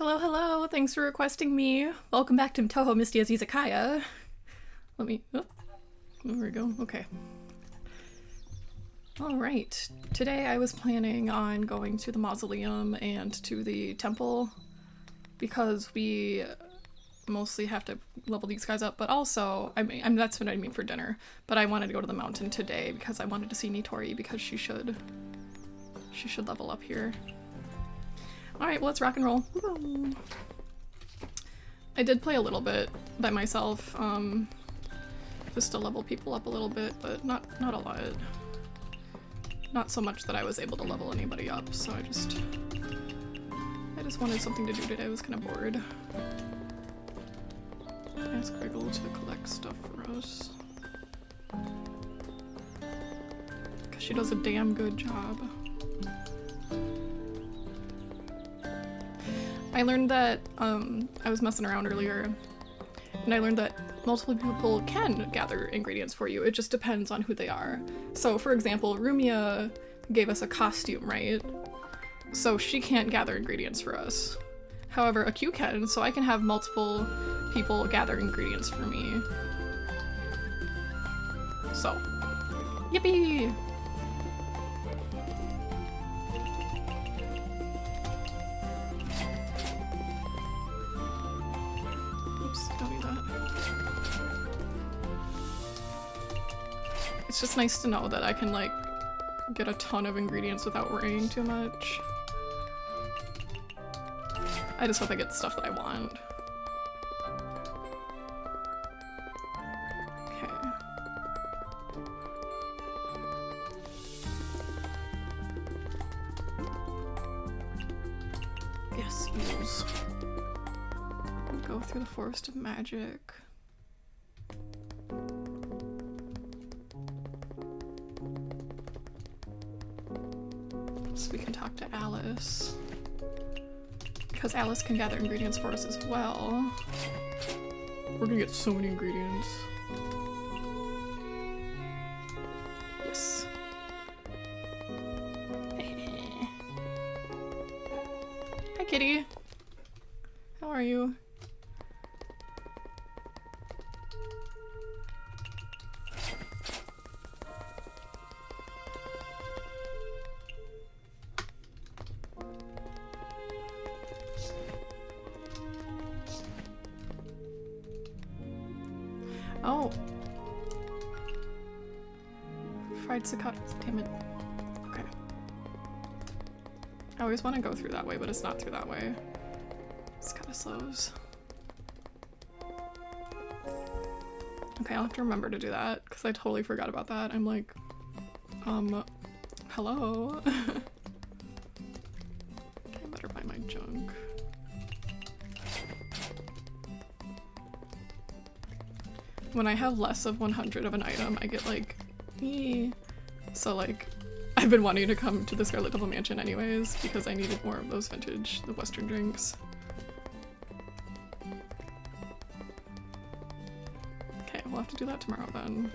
Hello, hello. Thanks for requesting me. Welcome back to Touhou Mystia's Izakaya. Let me... Oh, there we go. Okay. Alright. Today I was planning on going to the mausoleum and to the temple because we mostly have to level these guys up, but also, I mean, that's what I mean for dinner, but I wanted to go to the mountain today because I wanted to see Nitori because she should level up here. Alright, well, let's rock and roll. I did play a little bit by myself, just to level people up a little bit, but not a lot. Not so much that I was able to level anybody up, so I just wanted something to do today. I was kind of bored. Ask Griggle to collect stuff for us. Because she does a damn good job. I learned that, I was messing around earlier, and I learned that multiple people can gather ingredients for you. It just depends on who they are. So, for example, Rumia gave us a costume, right? So she can't gather ingredients for us. However, Aq can, so I can have multiple people gather ingredients for me. So, yippee! It's just nice to know that I can, like, get a ton of ingredients without worrying too much. I just hope I get the stuff that I want. Okay. Yes, use. Go through the Forest of Magic. So we can talk to Alice. Because Alice can gather ingredients for us as well. We're gonna get so many ingredients. Yes. Hi, kitty. How are you? Oh. Fried cicadas, damn it. Okay. I always want to go through that way, but it's not through that way. Cicada slows. Okay, I'll have to remember to do that, because I totally forgot about that. I'm like, hello? Okay, I better buy my junk. When I have less of 100 of an item, I get like, eee. So like, I've been wanting to come to the Scarlet Devil Mansion anyways, because I needed more of those vintage, the Western drinks. Okay, we'll have to do that tomorrow then.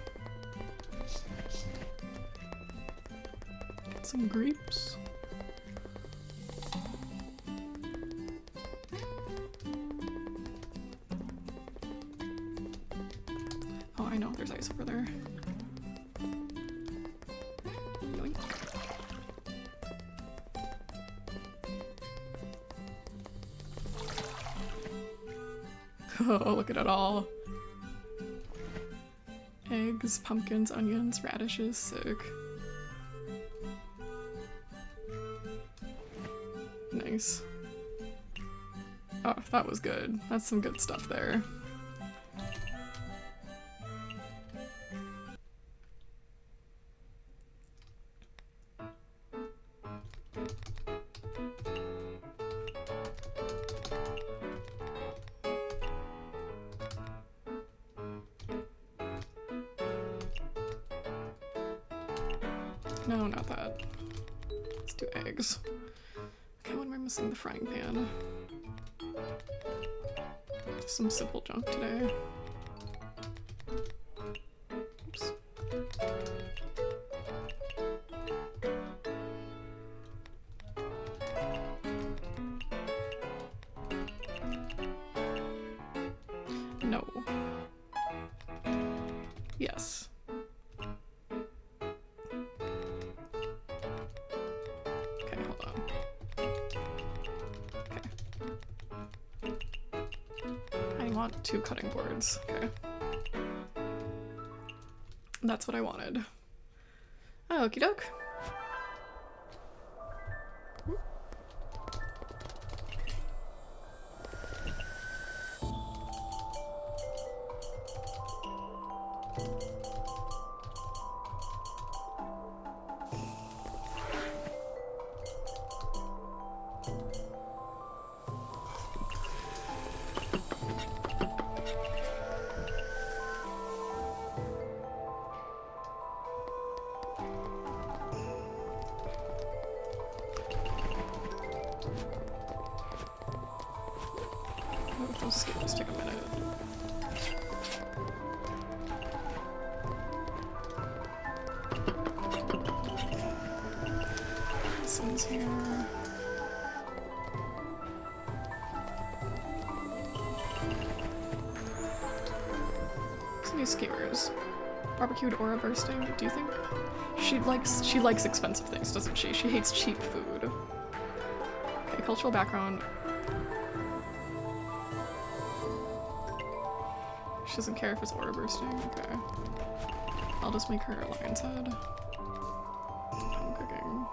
Get some grapes. Oh, I know, there's ice over there. Yoink. Oh, look at it all. Eggs, pumpkins, onions, radishes, sick. Nice. Oh, that was good. That's some good stuff there. No, not that. Let's do eggs. Okay, when am I missing the frying pan? Just some simple junk today. Oops. I want 2 cutting boards. Okay. That's what I wanted. Okie doke. Those skills take a minute. This one's here. Some new skewers. Barbecued aura bursting, do you think? She likes expensive things, doesn't she? She hates cheap food. Okay, cultural background. She doesn't care if it's aura bursting. Okay. I'll just make her a lion's head. I'm cooking.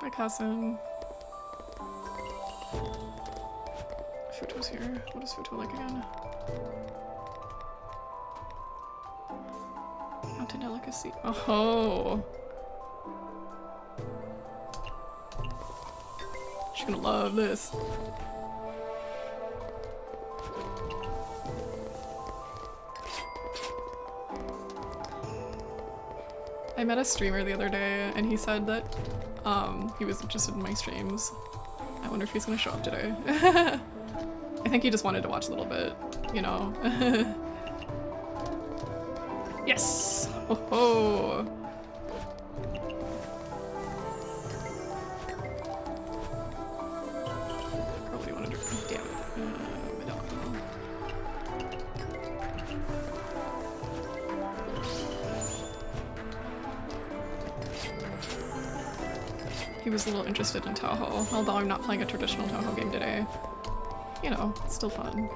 My cousin. Futo's here. What is Futo like again? Mountain delicacy. Oh! She's gonna love this. I met a streamer the other day and he said that he was interested in my streams. I wonder if he's gonna show up today. I think he just wanted to watch a little bit, you know. Yes! Oh ho! What do you want to do? Damn it. He was a little interested in Touhou, although I'm not playing a traditional Touhou game today. You know, it's still fun.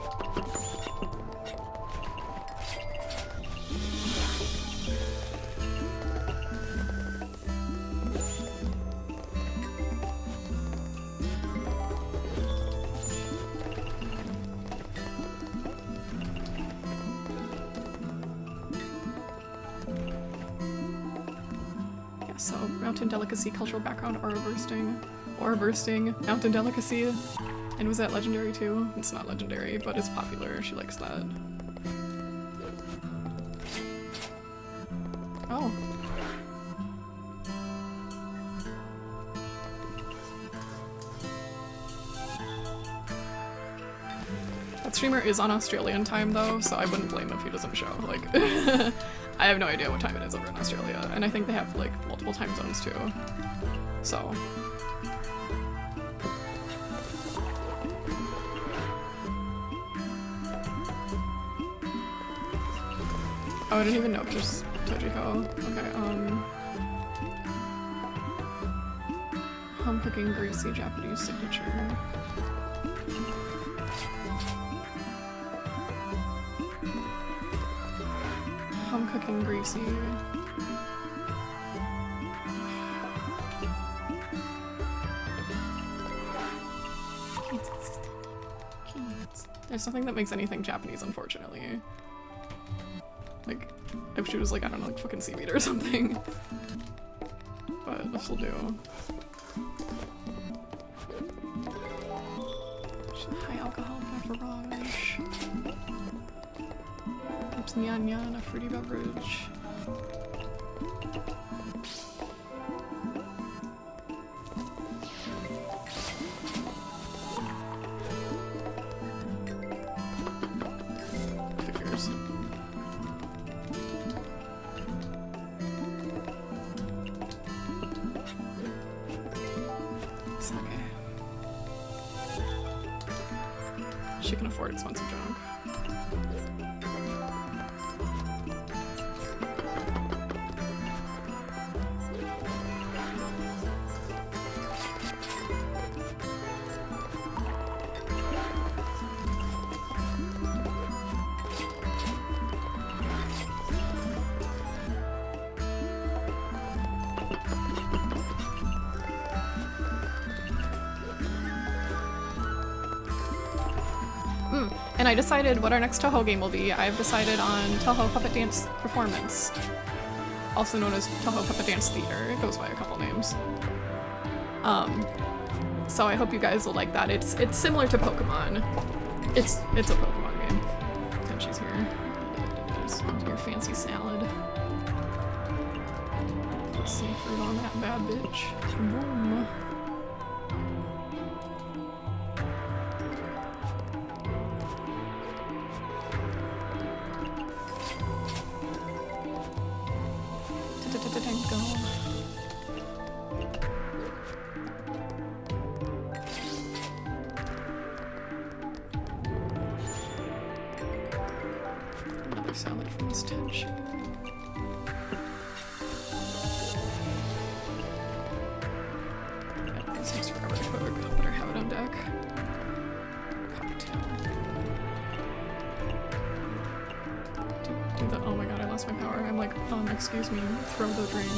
Yeah, so mountain delicacy, cultural background, aura bursting, mountain delicacy. And was that legendary too? It's not legendary, but it's popular. She likes that. Oh. That streamer is on Australian time though, so I wouldn't blame him if he doesn't show. Like, I have no idea what time it is over in Australia, and I think they have like multiple time zones too. So. Oh, I didn't even know there's Tojiko. Okay, home cooking greasy Japanese signature. Home cooking greasy. There's nothing that makes anything Japanese, unfortunately. Like, if she was like, I don't know, like fucking seaweed or something. But this will do. High alcohol beverage. It's Nyanya and a fruity beverage. sake. She can afford expensive junk. And I decided what our next Touhou game will be. I've decided on Touhou Puppet Dance Performance, also known as Touhou Puppet Dance Theater. It goes by a couple names. So I hope you guys will like that. It's similar to Pokemon. It's a Pokemon game. And she's here. Your fancy salad. Put some fruit on that bad bitch. Boom. Another salad from this tension. Yeah, this takes forever to cook. I better have it on deck. Cocktail. Do the— oh my god, I lost my power. I'm like, excuse me, throw the drink.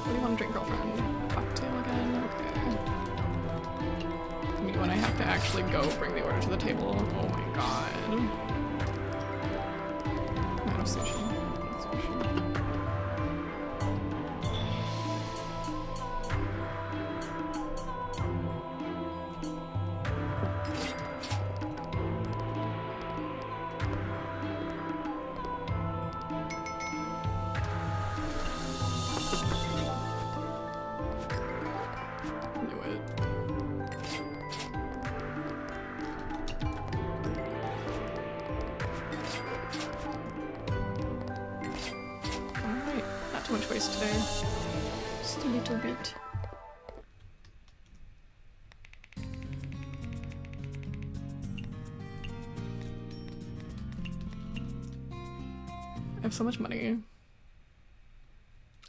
What do you want to drink, girlfriend? Cocktail again? Okay. Me when I have to actually go bring the order to the table. Oh my god. I'm out of sushi. Too much waste today. Just a little bit. I have so much money.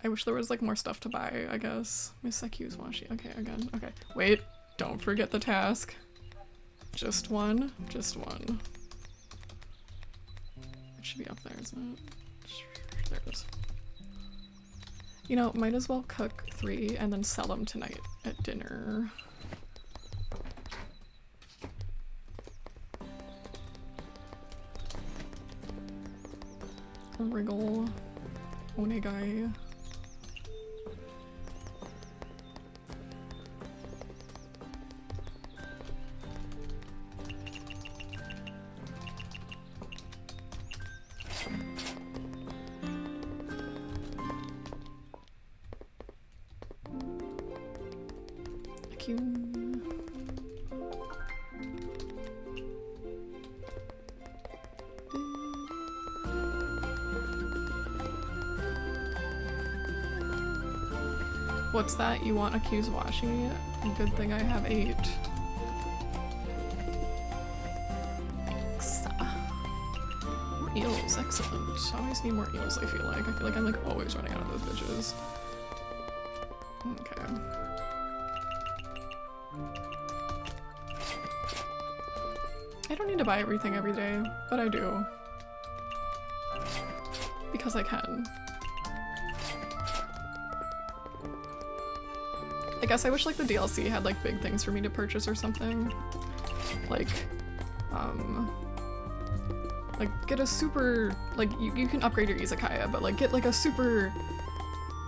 I wish there was like more stuff to buy, I guess. Miss Akiu's washi. Okay, again. Okay. Wait, don't forget the task. Just one. Just one. It should be up there, isn't it? There it is. You know, might as well cook 3 and then sell them tonight at dinner. Wriggle. Onegai. What's that? You want Akiu's washi? Good thing I have 8. Thanks. More eels, excellent. I always need more eels, I feel like. I feel like I'm like always running out of those bitches. Okay. I don't need to buy everything every day, but I do. Because I can. I guess I wish like the DLC had like big things for me to purchase or something. Like get a super, like you can upgrade your Izakaya, but like get like a super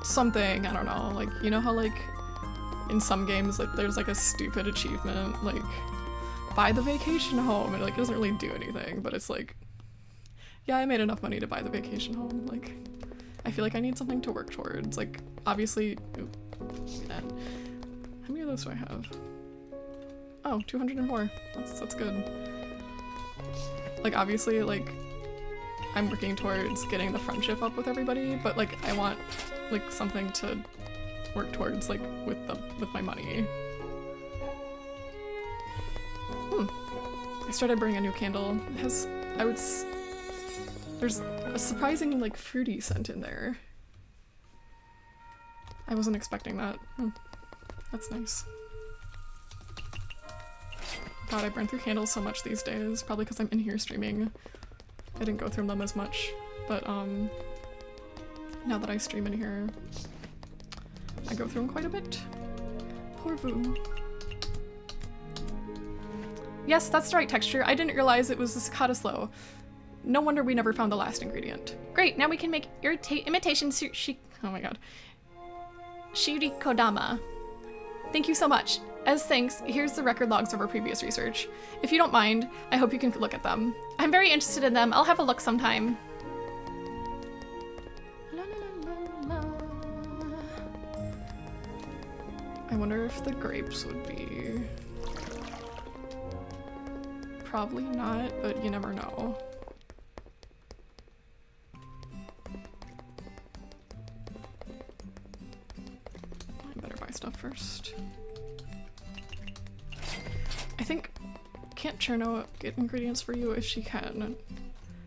something, I don't know, like you know how like in some games, like, there's like a stupid achievement, like, buy the vacation home, and like, it doesn't really do anything, but it's like, yeah, I made enough money to buy the vacation home, like, I feel like I need something to work towards, like, obviously, how many of those do I have? Oh, 204, that's good. Like, obviously, like, I'm working towards getting the friendship up with everybody, but like, I want, like, something to work towards, like, with my money. I started burning a new candle. It has, there's a surprising, like, fruity scent in there. I wasn't expecting that. That's nice. God, I burn through candles so much these days, probably because I'm in here streaming. I didn't go through them as much, but now that I stream in here, I go through them quite a bit. Pour vous. Yes, that's the right texture. I didn't realize it was the cicada slow. No wonder we never found the last ingredient. Great, now we can make imitation oh my god. Shirikodama. Thank you so much. As thanks, here's the record logs of our previous research. If you don't mind, I hope you can look at them. I'm very interested in them. I'll have a look sometime. La, la, la, la. I wonder if the grapes would be... Probably not, but you never know. I better buy stuff first. I think, can't Cherno get ingredients for you? If she can,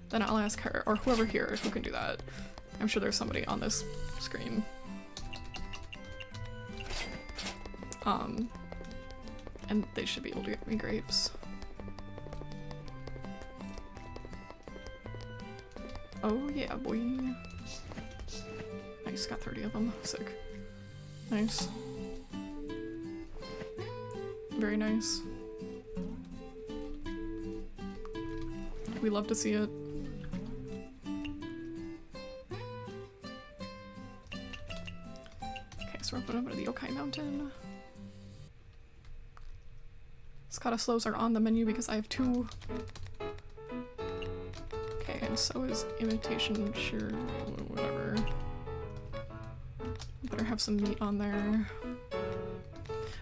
then I'll ask her, or whoever here who can do that. I'm sure there's somebody on this screen. And they should be able to get me grapes. Oh yeah, boy. Nice, got 30 of them. Sick. Nice. Very nice. We love to see it. Okay, so we're going over to the Yokai Mountain. Scada slows are on the menu because I have 2. Okay, and so is imitation, sure, whatever. Better have some meat on there.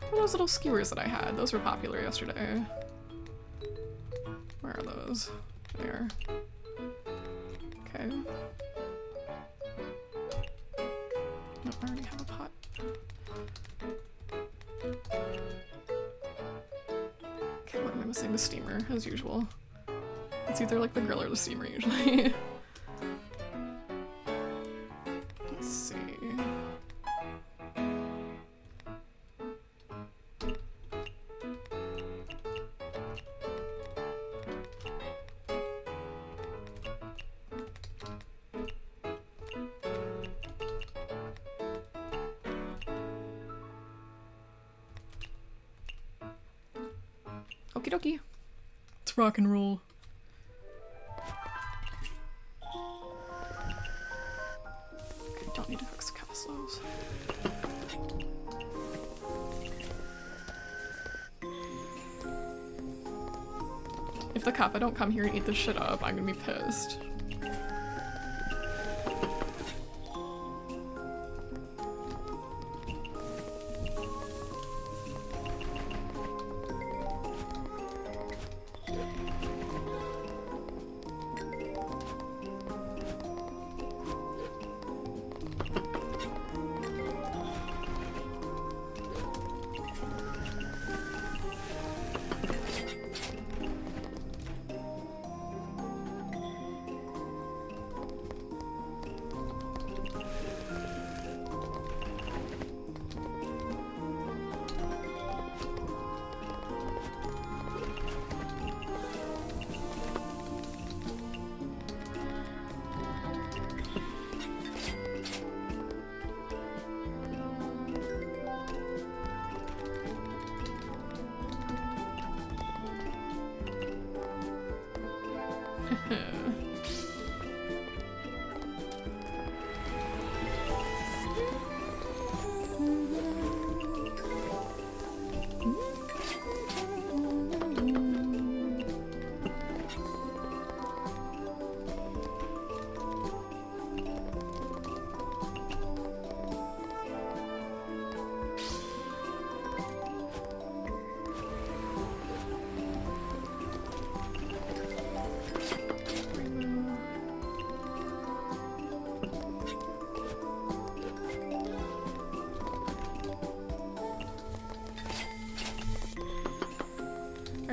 What are those little skewers that I had? Those were popular yesterday. Where are those? There. Okay. No, I already have a pot. Okay, what am I missing? The steamer, as usual. It's either like the grill or the steamer usually. Let's see. Okie dokie. Let's rock and roll. Okay, don't need to cook cicada slows. If the kappa don't come here and eat this shit up, I'm gonna be pissed.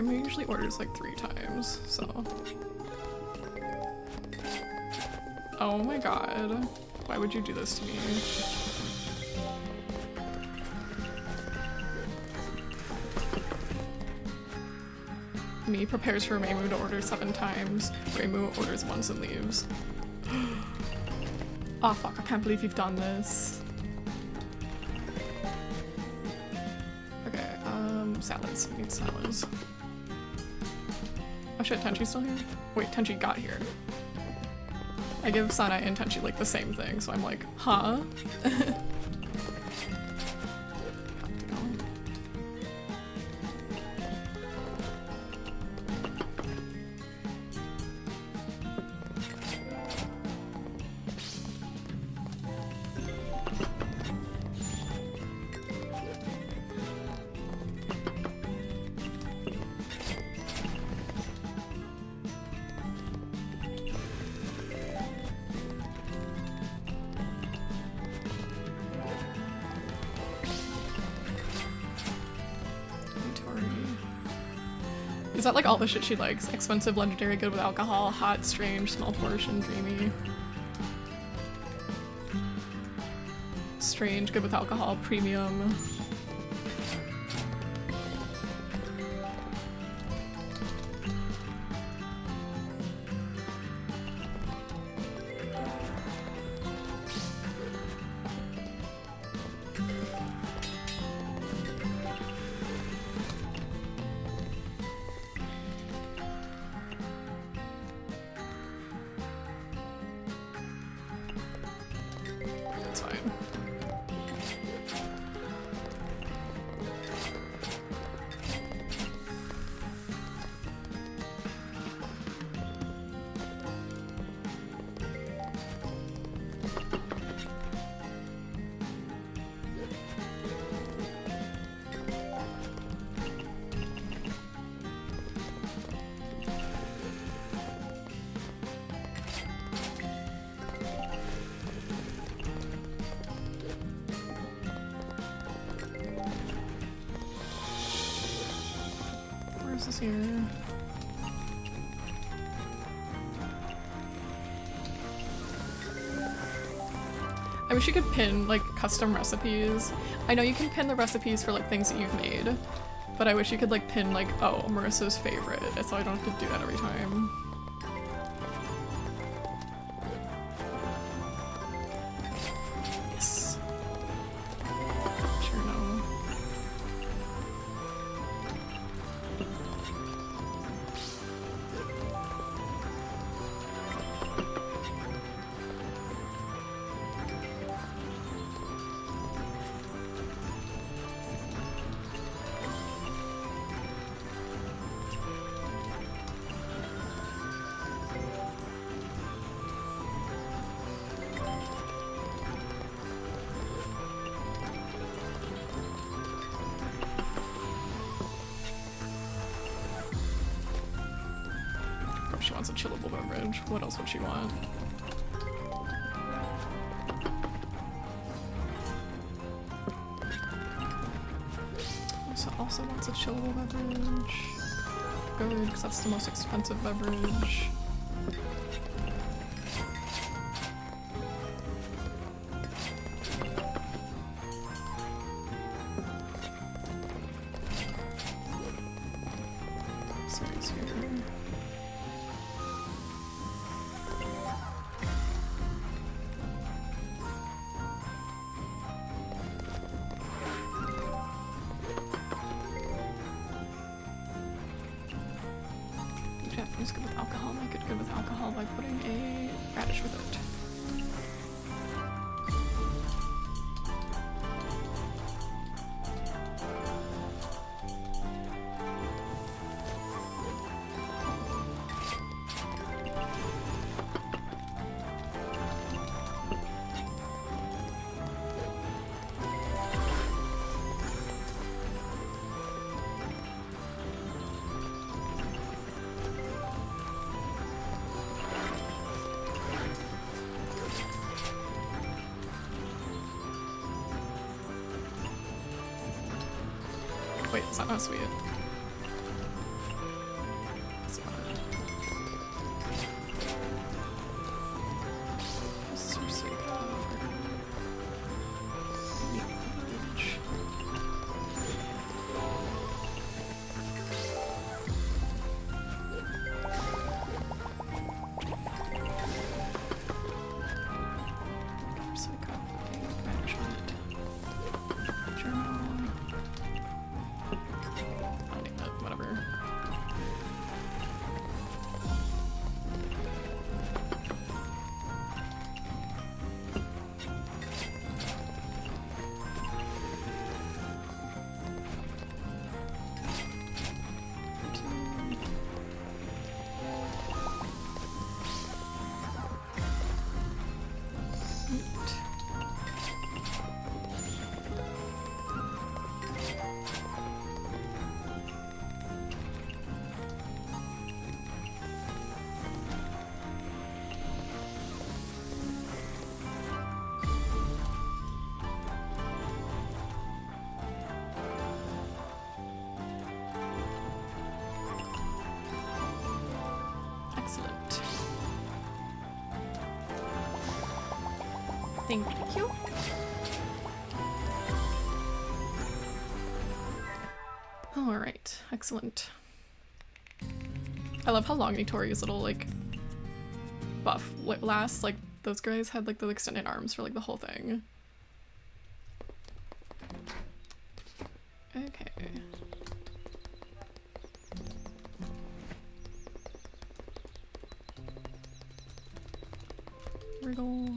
Grandma usually orders like 3 times, so. Oh my god. Why would you do this to me? Me prepares for Reimu to order 7 times. Reimu orders once and leaves. Oh fuck, I can't believe you've done this. Okay, salads. I need salads. Oh shit, Tenchi's still here? Wait, Tenchi got here. I give Sana and Tenchi like the same thing, so I'm like, huh? Is that like all the shit she likes? Expensive, legendary, good with alcohol, hot, strange, small portion, dreamy. Strange, good with alcohol, premium. Where's this here? I wish you could pin like custom recipes. I know you can pin the recipes for like things that you've made, but I wish you could like pin like, oh, Marissa's favorite, so I don't have to do that every time. Yes. Sure no. She wants a chillable beverage. What else would she want? Also wants a chillable beverage. Good, because that's the most expensive beverage. Sorry's here. Japanese good with alcohol, make it good with alcohol by putting a radish with it. Wait, is that not sweet? Thank you. Alright, excellent. I love how long Nitori's little, like, buff lasts. Like, those guys had, like, the extended arms for, like, the whole thing. Okay. Wriggle.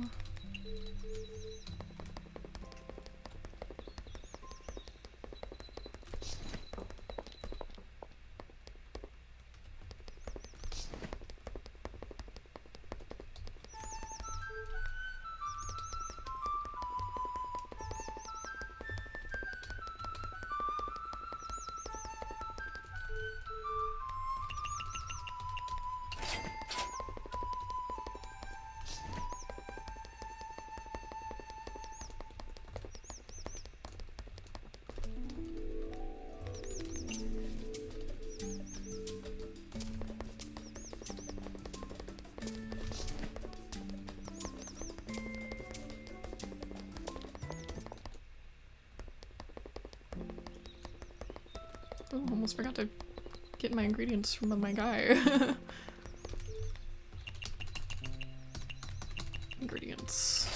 Oh, almost forgot to get my ingredients from my guy. Ingredients.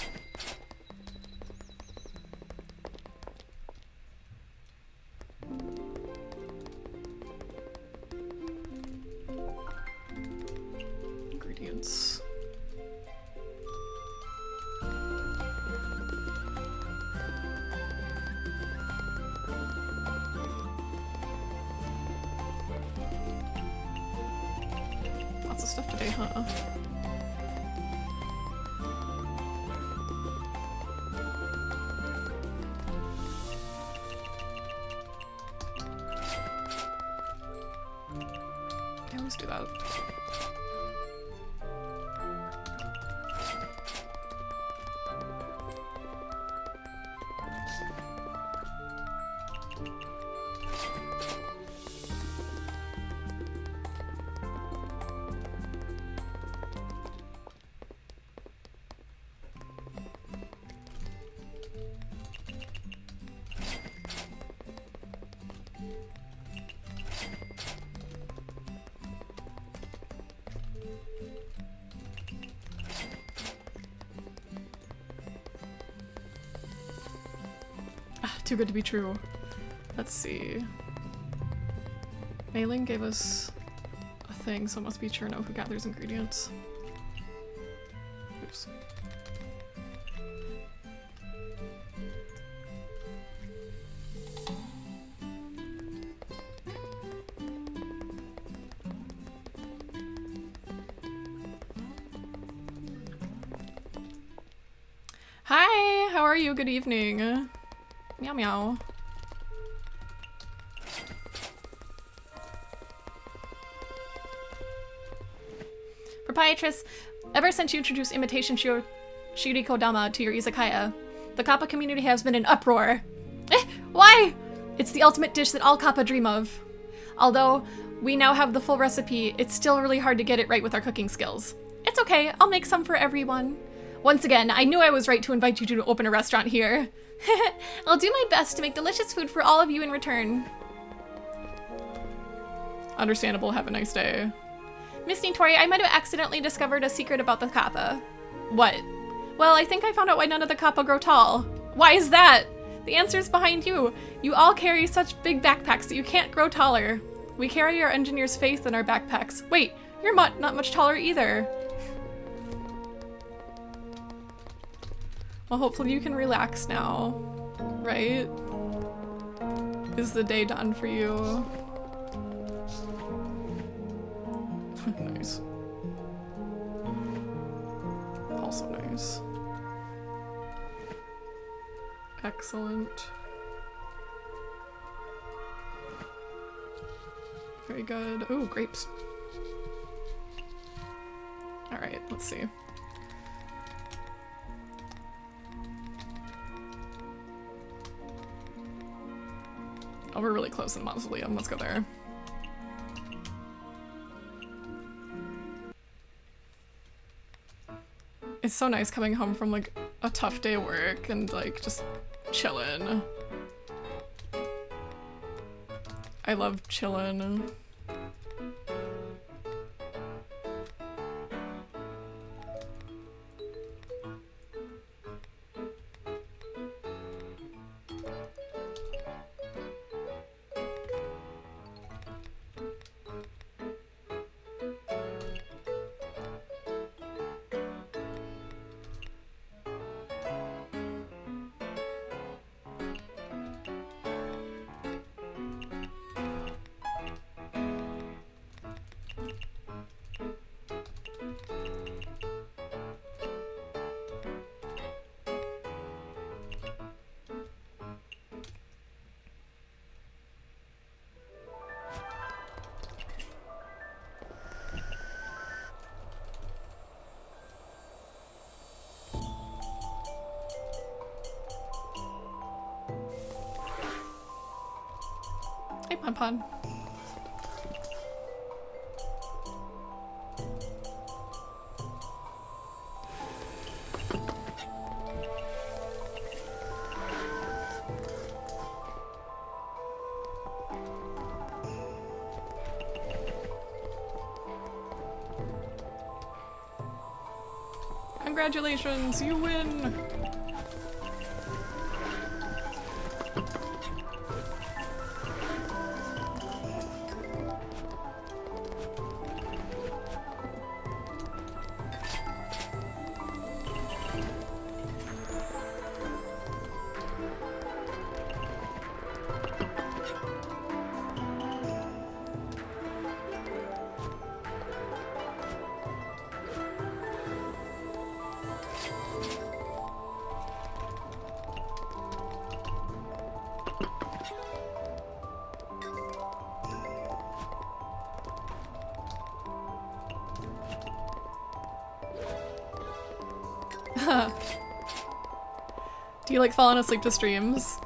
Ingredients. Lots of stuff today, huh? I always do that. Too good to be true. Let's see. Mailing gave us a thing, so it must be Cherno who gathers ingredients. Oops. Hi, how are you? Good evening. Meow meow. Proprietress, ever since you introduced imitation Shirikodama to your izakaya, the Kappa community has been in uproar. Why? It's the ultimate dish that all Kappa dream of. Although we now have the full recipe, it's still really hard to get it right with our cooking skills. It's okay, I'll make some for everyone. Once again, I knew I was right to invite you to open a restaurant here. I'll do my best to make delicious food for all of you in return. Understandable, have a nice day. Miss Nitori, I might have accidentally discovered a secret about the Kappa. What? Well, I think I found out why none of the Kappa grow tall. Why is that? The answer's behind you. You all carry such big backpacks that you can't grow taller. We carry our engineer's faith in our backpacks. Wait, you're not much taller either. Well, hopefully you can relax now, right? Is the day done for you? Nice. Also nice. Excellent. Very good. Ooh, grapes. All right, let's see. Oh, we're really close in the mausoleum. Let's go there. It's so nice coming home from like a tough day of work and like just chillin'. I love chillin'. Hey, Pon Pon. Congratulations, you win! Do you like falling asleep to streams?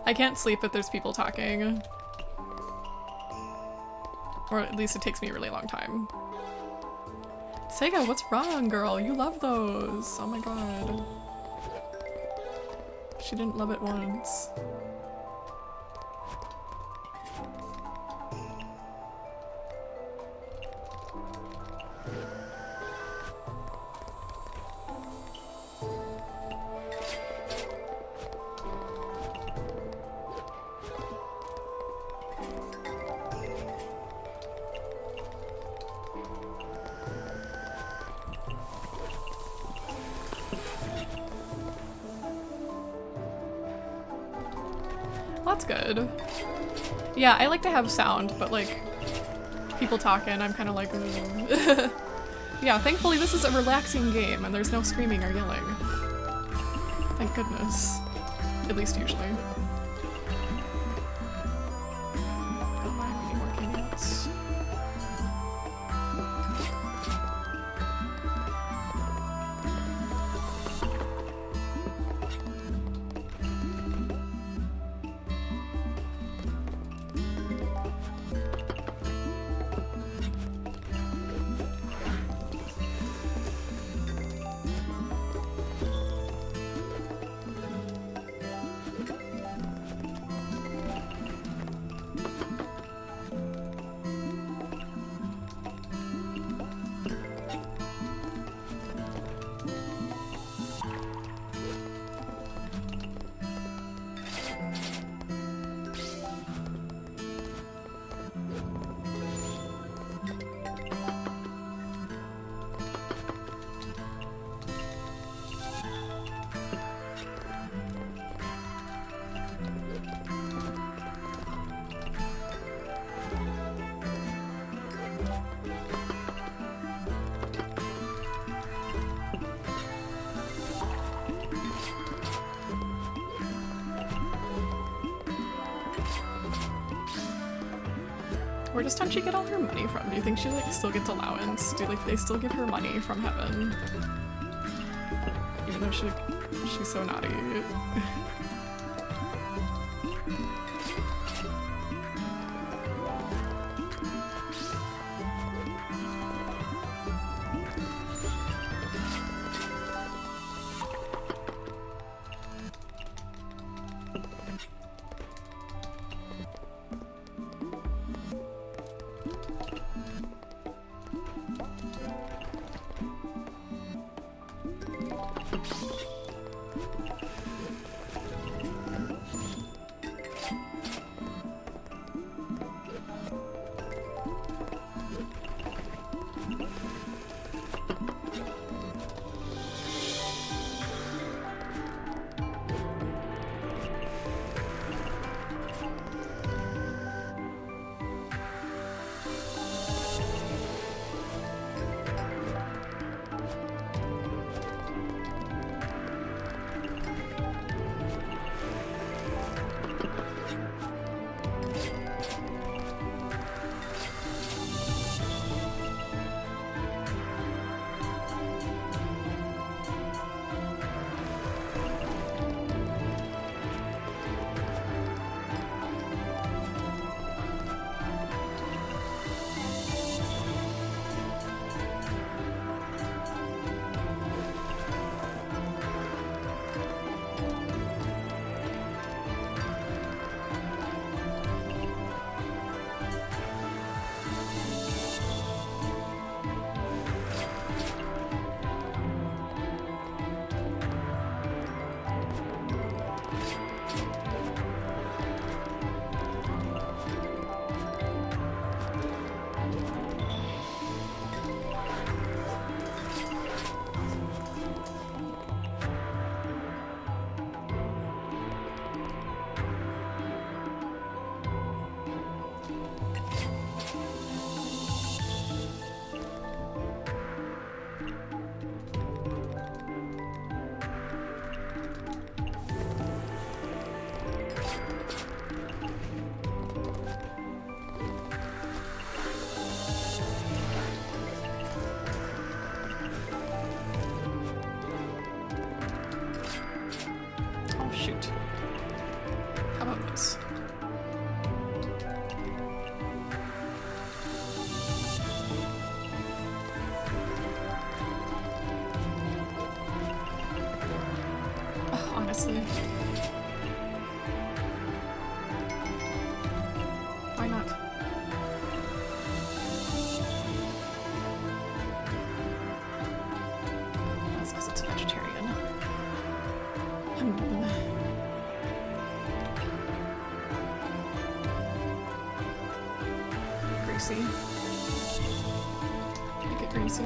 I can't sleep if there's people talking. Or at least it takes me a really long time. Sega, what's wrong, girl? You love those. Oh my god. She didn't love it once. That's good. Yeah, I like to have sound, but like people talking, I'm kind of like, yeah, thankfully this is a relaxing game and there's no screaming or yelling. Thank goodness. At least usually. Don't mind, we need more candidates. Where does Tenchi get all her money from? Do you think she like still gets allowance? Do like they still give her money from heaven? Even though she's so naughty. Oh shoot. How about this? Oh, honestly. Why not? That's because it's vegetarian. Greasy. Make it greasy.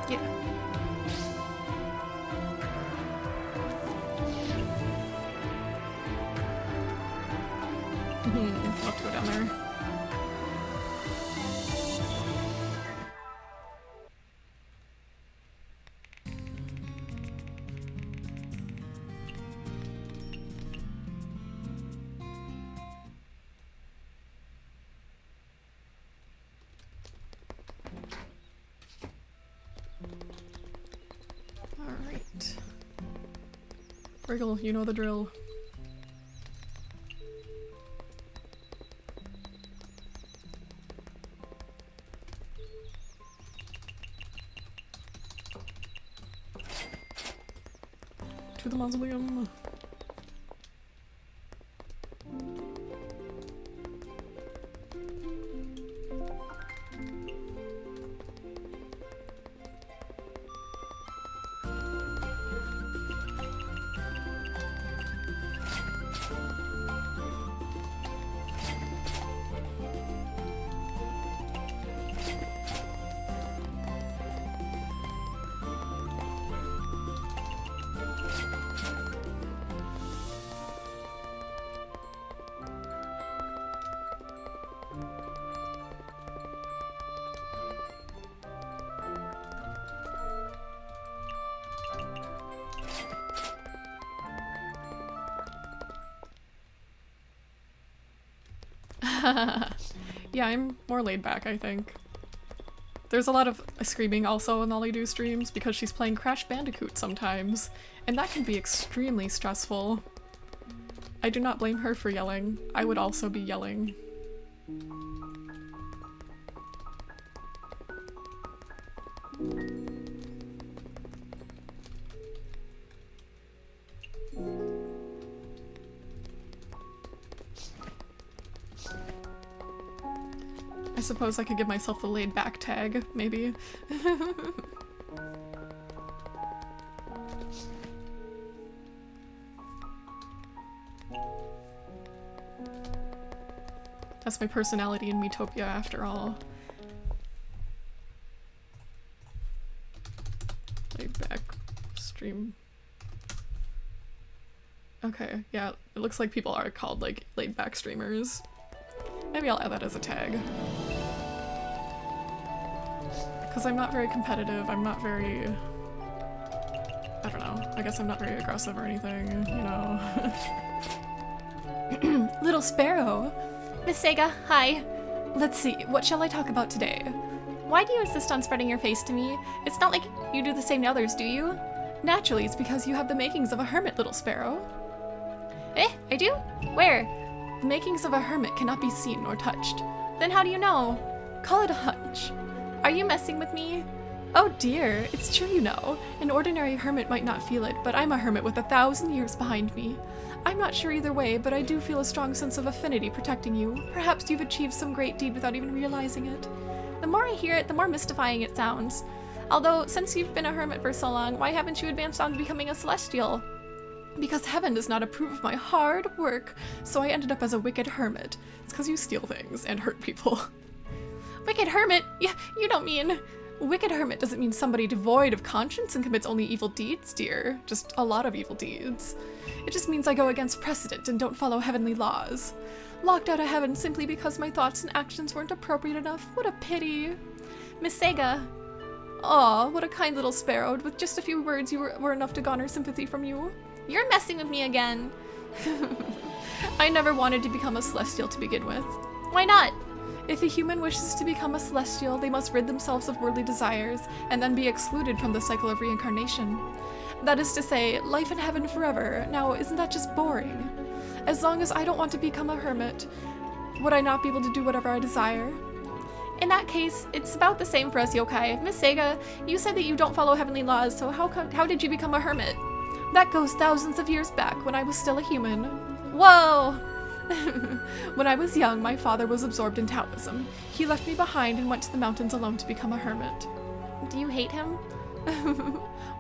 Yeah. I'll have to go down there. Alright. Wriggle, you know the drill. To the mausoleum. Yeah, I'm more laid back, I think. There's a lot of screaming also in Ollie Do streams because she's playing Crash Bandicoot sometimes, and that can be extremely stressful. I do not blame her for yelling. I would also be yelling. I suppose I could give myself the laid back tag, maybe. That's my personality in Miitopia after all. Laid back stream. Okay, yeah, it looks like people are called like laid back streamers. Maybe I'll add that as a tag. Because I'm not very competitive, I'm not very... I don't know, I guess I'm not very aggressive or anything, you know. Little sparrow! Miss Sega, hi. Let's see, what shall I talk about today? Why do you insist on spreading your face to me? It's not like you do the same to others, do you? Naturally, it's because you have the makings of a hermit, little sparrow. Eh, I do? Where? The makings of a hermit cannot be seen nor touched. Then how do you know? Call it a hunch. Are you messing with me? Oh dear, it's true you know. An ordinary hermit might not feel it, but I'm a hermit with 1,000 years behind me. I'm not sure either way, but I do feel a strong sense of affinity protecting you. Perhaps you've achieved some great deed without even realizing it. The more I hear it, the more mystifying it sounds. Although, since you've been a hermit for so long, why haven't you advanced on to becoming a celestial? Because heaven does not approve of my hard work, so I ended up as a wicked hermit. It's because you steal things and hurt people. Wicked hermit? Yeah, you don't mean... Wicked hermit doesn't mean somebody devoid of conscience and commits only evil deeds, dear. Just a lot of evil deeds. It just means I go against precedent and don't follow heavenly laws. Locked out of heaven simply because my thoughts and actions weren't appropriate enough. What a pity. Miss Sega. Aw, what a kind little sparrow. With just a few words you were enough to garner sympathy from you. You're messing with me again. I never wanted to become a celestial to begin with. Why not? If a human wishes to become a celestial, they must rid themselves of worldly desires and then be excluded from the cycle of reincarnation. That is to say, life in heaven forever. Now, isn't that just boring? As long as I don't want to become a hermit, would I not be able to do whatever I desire? In that case, it's about the same for us yokai. Miss Sega, you said that you don't follow heavenly laws, so how did you become a hermit? That goes thousands of years back when I was still a human. Whoa! When I was young, my father was absorbed in Taoism. He left me behind and went to the mountains alone to become a hermit. Do you hate him?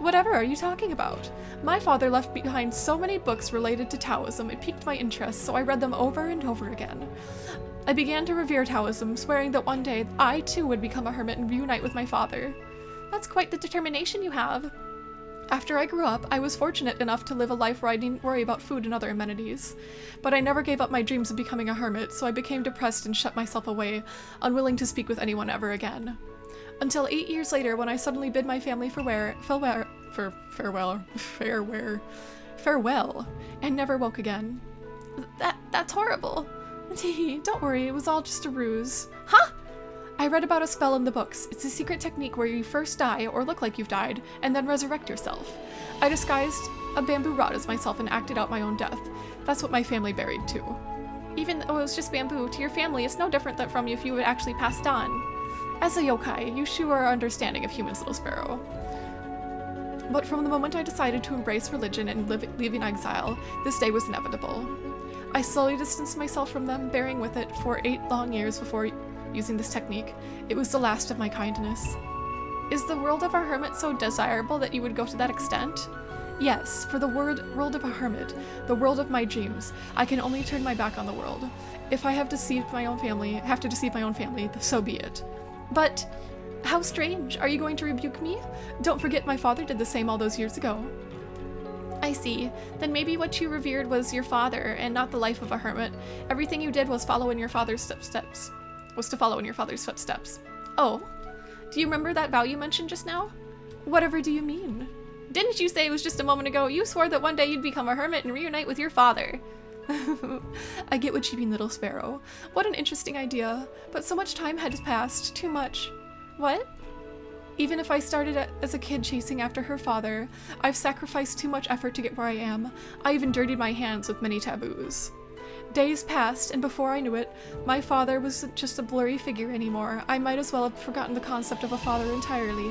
Whatever are you talking about? My father left behind so many books related to Taoism, it piqued my interest, so I read them over and over again. I began to revere Taoism, swearing that one day I too would become a hermit and reunite with my father. That's quite the determination you have. After I grew up, I was fortunate enough to live a life where I didn't worry about food and other amenities. But I never gave up my dreams of becoming a hermit, so I became depressed and shut myself away, unwilling to speak with anyone ever again. Until 8 years later, when I suddenly bid my family farewell, and never woke again. That's horrible. Don't worry, it was all just a ruse. Huh? I read about a spell in the books. It's a secret technique where you first die, or look like you've died, and then resurrect yourself. I disguised a bamboo rod as myself and acted out my own death. That's what my family buried too. Even though it was just bamboo, to your family, it's no different than from you if you had actually passed on. As a yokai, you sure are understanding of humans, little sparrow. But from the moment I decided to embrace religion and live in exile, this day was inevitable. I slowly distanced myself from them, bearing with it for 8 long years before using this technique. It was the last of my kindness. Is the world of a hermit so desirable that you would go to that extent? Yes, for the world of a hermit, the world of my dreams, I can only turn my back on the world. If I have to deceive my own family, so be it. But how strange. Are you going to rebuke me? Don't forget my father did the same all those years ago. I see. Then maybe what you revered was your father and not the life of a hermit. Everything you did was to follow in your father's footsteps. Oh, do you remember that vow you mentioned just now? Whatever do you mean? Didn't you say it was just a moment ago you swore that one day you'd become a hermit and reunite with your father? I get what you mean, little sparrow. What an interesting idea. But so much time had passed. Too much. What? Even if I started as a kid chasing after her father, I've sacrificed too much effort to get where I am. I even dirtied my hands with many taboos. Days passed, and before I knew it, my father wasn't just a blurry figure anymore. I might as well have forgotten the concept of a father entirely.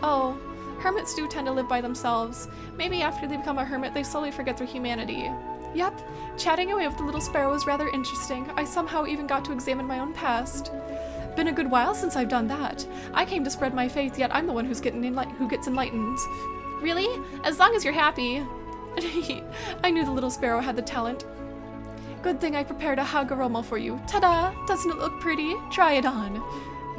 Oh, hermits do tend to live by themselves. Maybe after they become a hermit, they slowly forget their humanity. Yep, chatting away with the little sparrow was rather interesting. I somehow even got to examine my own past. Been a good while since I've done that. I came to spread my faith, yet I'm the one who gets enlightened. Really? As long as you're happy. I knew the little sparrow had the talent. Good thing I prepared a hagoromo for you. Ta-da! Doesn't it look pretty? Try it on.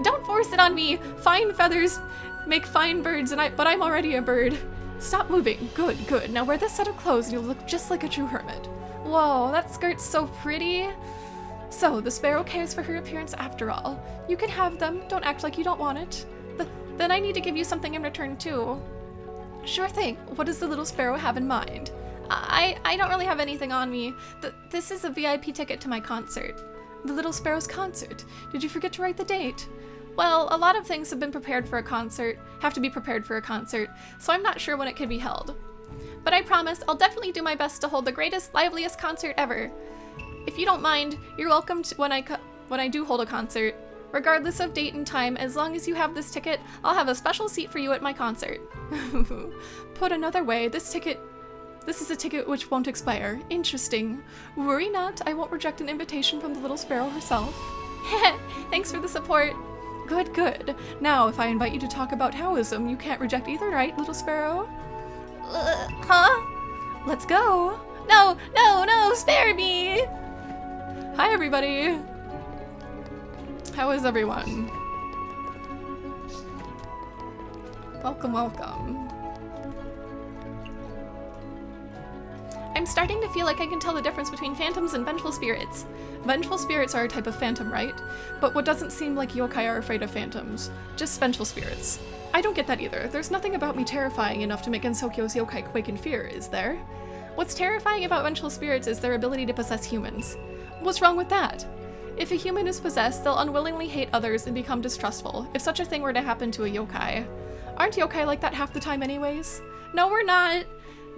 Don't force it on me! Fine feathers make fine birds, but I'm already a bird. Stop moving. Good, good. Now wear this set of clothes and you'll look just like a true hermit. Whoa, that skirt's so pretty. So, the sparrow cares for her appearance after all. You can have them. Don't act like you don't want it. Then I need to give you something in return too. Sure thing. What does the little sparrow have in mind? I don't really have anything on me. This is a VIP ticket to my concert. The Little Sparrow's concert. Did you forget to write the date? Well, a lot of things have to be prepared for a concert, so I'm not sure when it can be held. But I promise I'll definitely do my best to hold the greatest, liveliest concert ever. If you don't mind, you're welcome to when I do hold a concert. Regardless of date and time, as long as you have this ticket, I'll have a special seat for you at my concert. Put another way, this is a ticket which won't expire. Interesting. Worry not, I won't reject an invitation from the Little Sparrow herself. Thanks for the support. Good, good. Now, if I invite you to talk about Taoism, you can't reject either, right, Little Sparrow? Huh? Let's go. No, no, no, spare me! Hi, everybody! How is everyone? Welcome, welcome. I'm starting to feel like I can tell the difference between phantoms and vengeful spirits. Vengeful spirits are a type of phantom, right? But what doesn't seem like yokai are afraid of phantoms. Just vengeful spirits. I don't get that either. There's nothing about me terrifying enough to make Ensokyo's yokai quake in fear, is there? What's terrifying about vengeful spirits is their ability to possess humans. What's wrong with that? If a human is possessed, they'll unwillingly hate others and become distrustful, if such a thing were to happen to a yokai. Aren't yokai like that half the time anyways? No, we're not.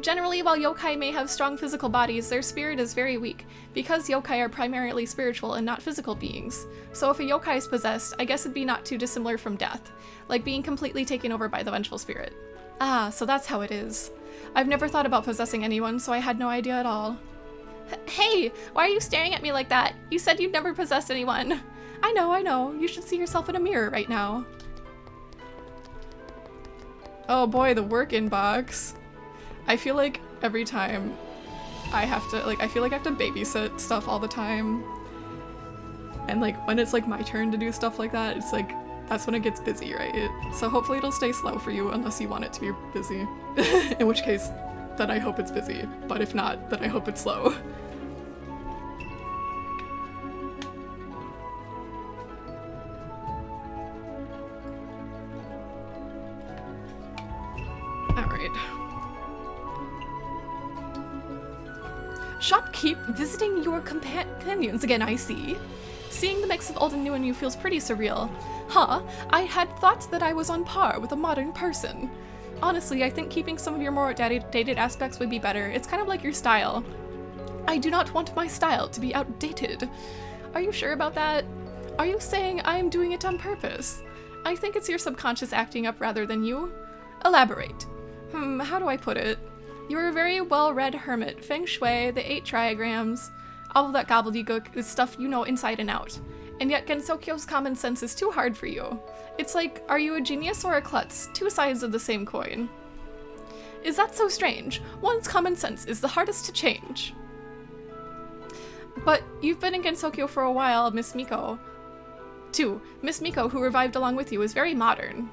Generally, while yokai may have strong physical bodies, their spirit is very weak, because yokai are primarily spiritual and not physical beings. So if a yokai is possessed, I guess it'd be not too dissimilar from death, like being completely taken over by the vengeful spirit. Ah, so that's how it is. I've never thought about possessing anyone, so I had no idea at all. Hey, why are you staring at me like that? You said you'd never possessed anyone. I know. You should see yourself in a mirror right now. Oh boy, the work inbox. I feel like every time I have to, I feel like I have to babysit stuff all the time. And when it's my turn to do stuff like that, it's that's when it gets busy, right? So hopefully it'll stay slow for you unless you want it to be busy. In which case, then I hope it's busy. But if not, then I hope it's slow. Alright. Shopkeep visiting your companions again, I see. Seeing the mix of old and new in you feels pretty surreal. Huh, I had thought that I was on par with a modern person. Honestly, I think keeping some of your more dated aspects would be better. It's kind of like your style. I do not want my style to be outdated. Are you sure about that? Are you saying I am doing it on purpose? I think it's your subconscious acting up rather than you. Elaborate. How do I put it? You're a very well-read hermit. Feng Shui, the 8 triagrams, all of that gobbledygook is stuff you know inside and out. And yet Gensokyo's common sense is too hard for you. It's like, are you a genius or a klutz? Two sides of the same coin. Is that so strange? One's common sense is the hardest to change. But you've been in Gensokyo for a while, Miss Miko. Too. Miss Miko, who revived along with you, is very modern.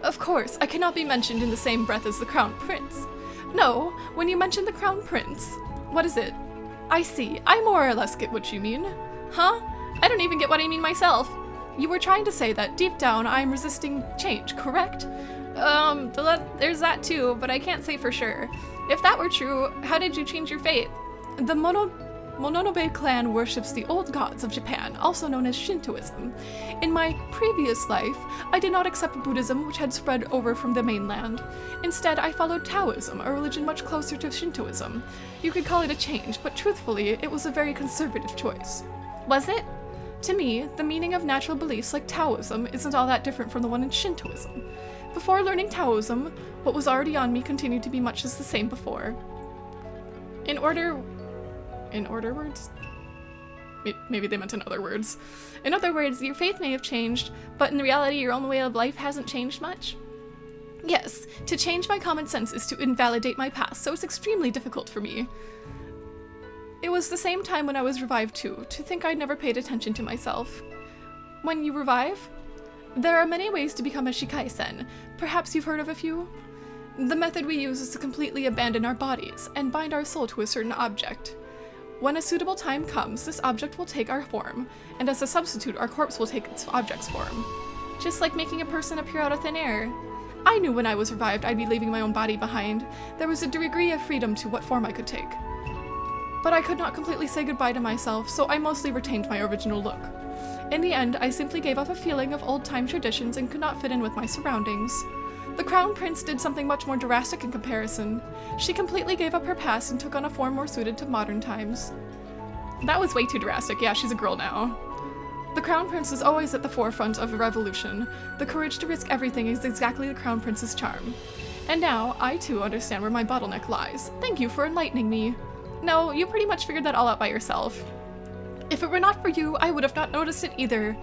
Of course, I cannot be mentioned in the same breath as the Crown Prince. No, when you mention the Crown Prince. What is it? I see. I more or less get what you mean. Huh? I don't even get what I mean myself. You were trying to say that deep down I'm resisting change, correct? There's that too, but I can't say for sure. If that were true, how did you change your faith? The Mononobe clan worships the old gods of Japan, also known as Shintoism. In my previous life, I did not accept Buddhism, which had spread over from the mainland. Instead, I followed Taoism, a religion much closer to Shintoism. You could call it a change, but truthfully, it was a very conservative choice. Was it? To me, the meaning of natural beliefs like Taoism isn't all that different from the one in Shintoism. Before learning Taoism, what was already on me continued to be much as the same before. In order words? Maybe they meant in other words. In other words, your faith may have changed, but in reality your own way of life hasn't changed much? Yes, to change my common sense is to invalidate my past, so it's extremely difficult for me. It was the same time when I was revived too, to think I'd never paid attention to myself. When you revive? There are many ways to become a Shikai-sen. Perhaps you've heard of a few? The method we use is to completely abandon our bodies and bind our soul to a certain object. When a suitable time comes, this object will take our form, and as a substitute, our corpse will take its object's form. Just like making a person appear out of thin air. I knew when I was revived I'd be leaving my own body behind. There was a degree of freedom to what form I could take. But I could not completely say goodbye to myself, so I mostly retained my original look. In the end, I simply gave off a feeling of old-time traditions and could not fit in with my surroundings. The Crown Prince did something much more drastic in comparison. She completely gave up her past and took on a form more suited to modern times. That was way too drastic. Yeah, she's a girl now. The Crown Prince is always at the forefront of a revolution. The courage to risk everything is exactly the Crown Prince's charm. And now, I too understand where my bottleneck lies. Thank you for enlightening me. No, you pretty much figured that all out by yourself. If it were not for you, I would have not noticed it either.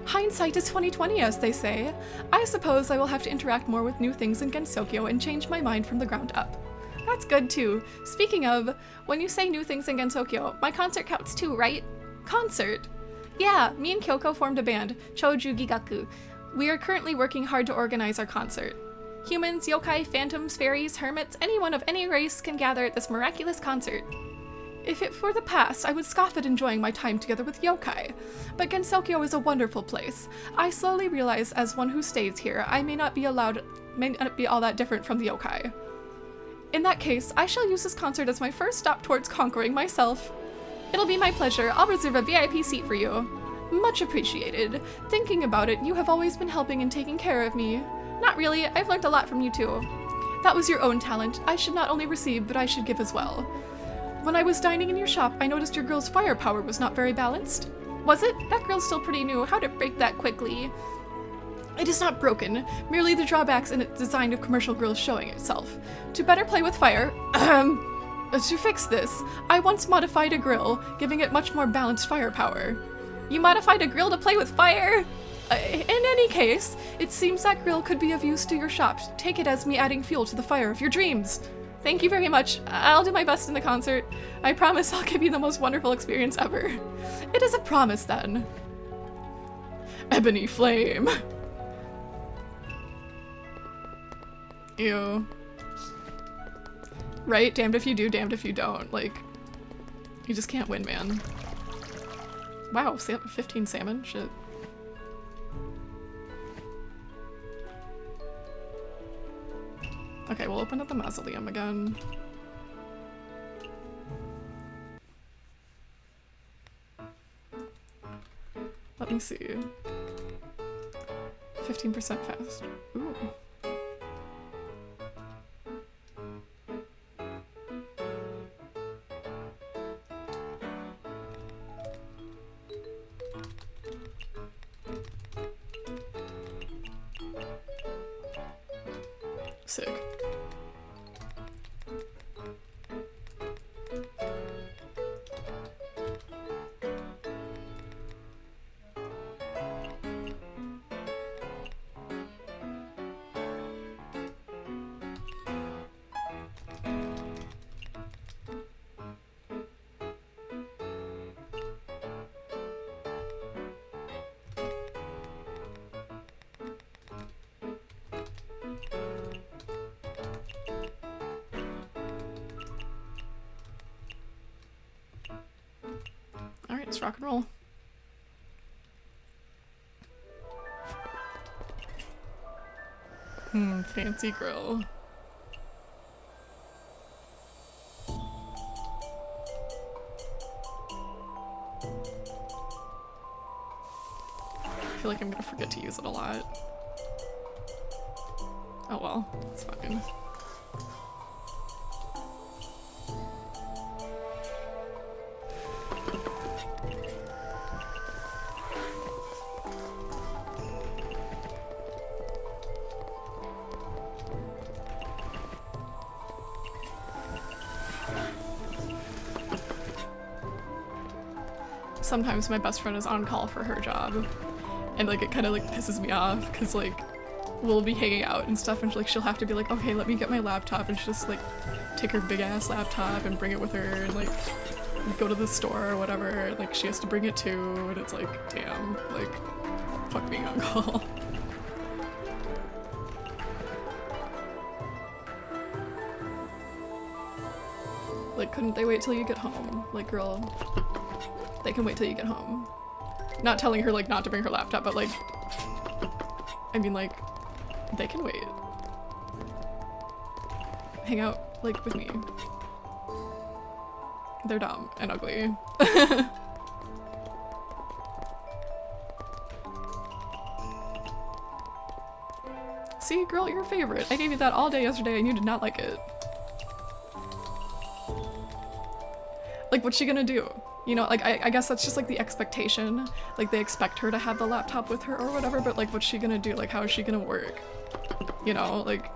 Hindsight is 20/20, as they say. I suppose I will have to interact more with new things in Gensokyo and change my mind from the ground up. That's good too. Speaking of, when you say new things in Gensokyo, my concert counts too, right? Concert? Yeah, me and Kyoko formed a band, Choju Gigaku. We are currently working hard to organize our concert. Humans, yokai, phantoms, fairies, hermits, anyone of any race can gather at this miraculous concert. If it were the past, I would scoff at enjoying my time together with yokai. But Gensokyo is a wonderful place. I slowly realize, as one who stays here, I may not be all that different from the yokai. In that case, I shall use this concert as my first stop towards conquering myself. It'll be my pleasure. I'll reserve a VIP seat for you. Much appreciated. Thinking about it, you have always been helping and taking care of me. Not really, I've learned a lot from you too. That was your own talent. I should not only receive, but I should give as well. When I was dining in your shop, I noticed your girl's firepower was not very balanced. Was it? That girl's still pretty new. How'd it break that quickly? It is not broken, merely the drawbacks in its design of commercial grills showing itself. To better play with fire, to fix this, I once modified a grill, giving it much more balanced firepower. You modified a grill to play with fire? In any case, it seems that grill could be of use to your shop. Take it as me adding fuel to the fire of your dreams. Thank you very much. I'll do my best in the concert. I promise I'll give you the most wonderful experience ever. It is a promise then. Ebony Flame. Ew. Right? Damned if you do, damned if you don't. Like, you just can't win, man. Wow, 15 salmon? Shit. Okay, we'll open up the mausoleum again. Let me see. 15% fast. Ooh. Sick. Alright, let's rock and roll. Fancy grill. I feel like I'm gonna forget to use it a lot. Oh well, it's fine. Sometimes my best friend is on call for her job, and like it kind of like pisses me off because like we'll be hanging out and stuff, and like she'll have to be like, okay, let me get my laptop, and she'll just like take her big ass laptop and bring it with her and like go to the store or whatever. Like she has to bring it too, and it's like, damn, like fuck being on call. Like, couldn't they wait till you get home? Like, girl, they can wait till you get home. Not telling her, like, not to bring her laptop, but, like, I mean, like, they can wait. Hang out, like, with me. They're dumb and ugly. See, girl, your favorite. I gave you that all day yesterday and you did not like it. Like, what's she gonna do? You know, like, I guess that's just like the expectation. Like, they expect her to have the laptop with her or whatever, but like, what's she gonna do? Like, how is she gonna work? You know, like,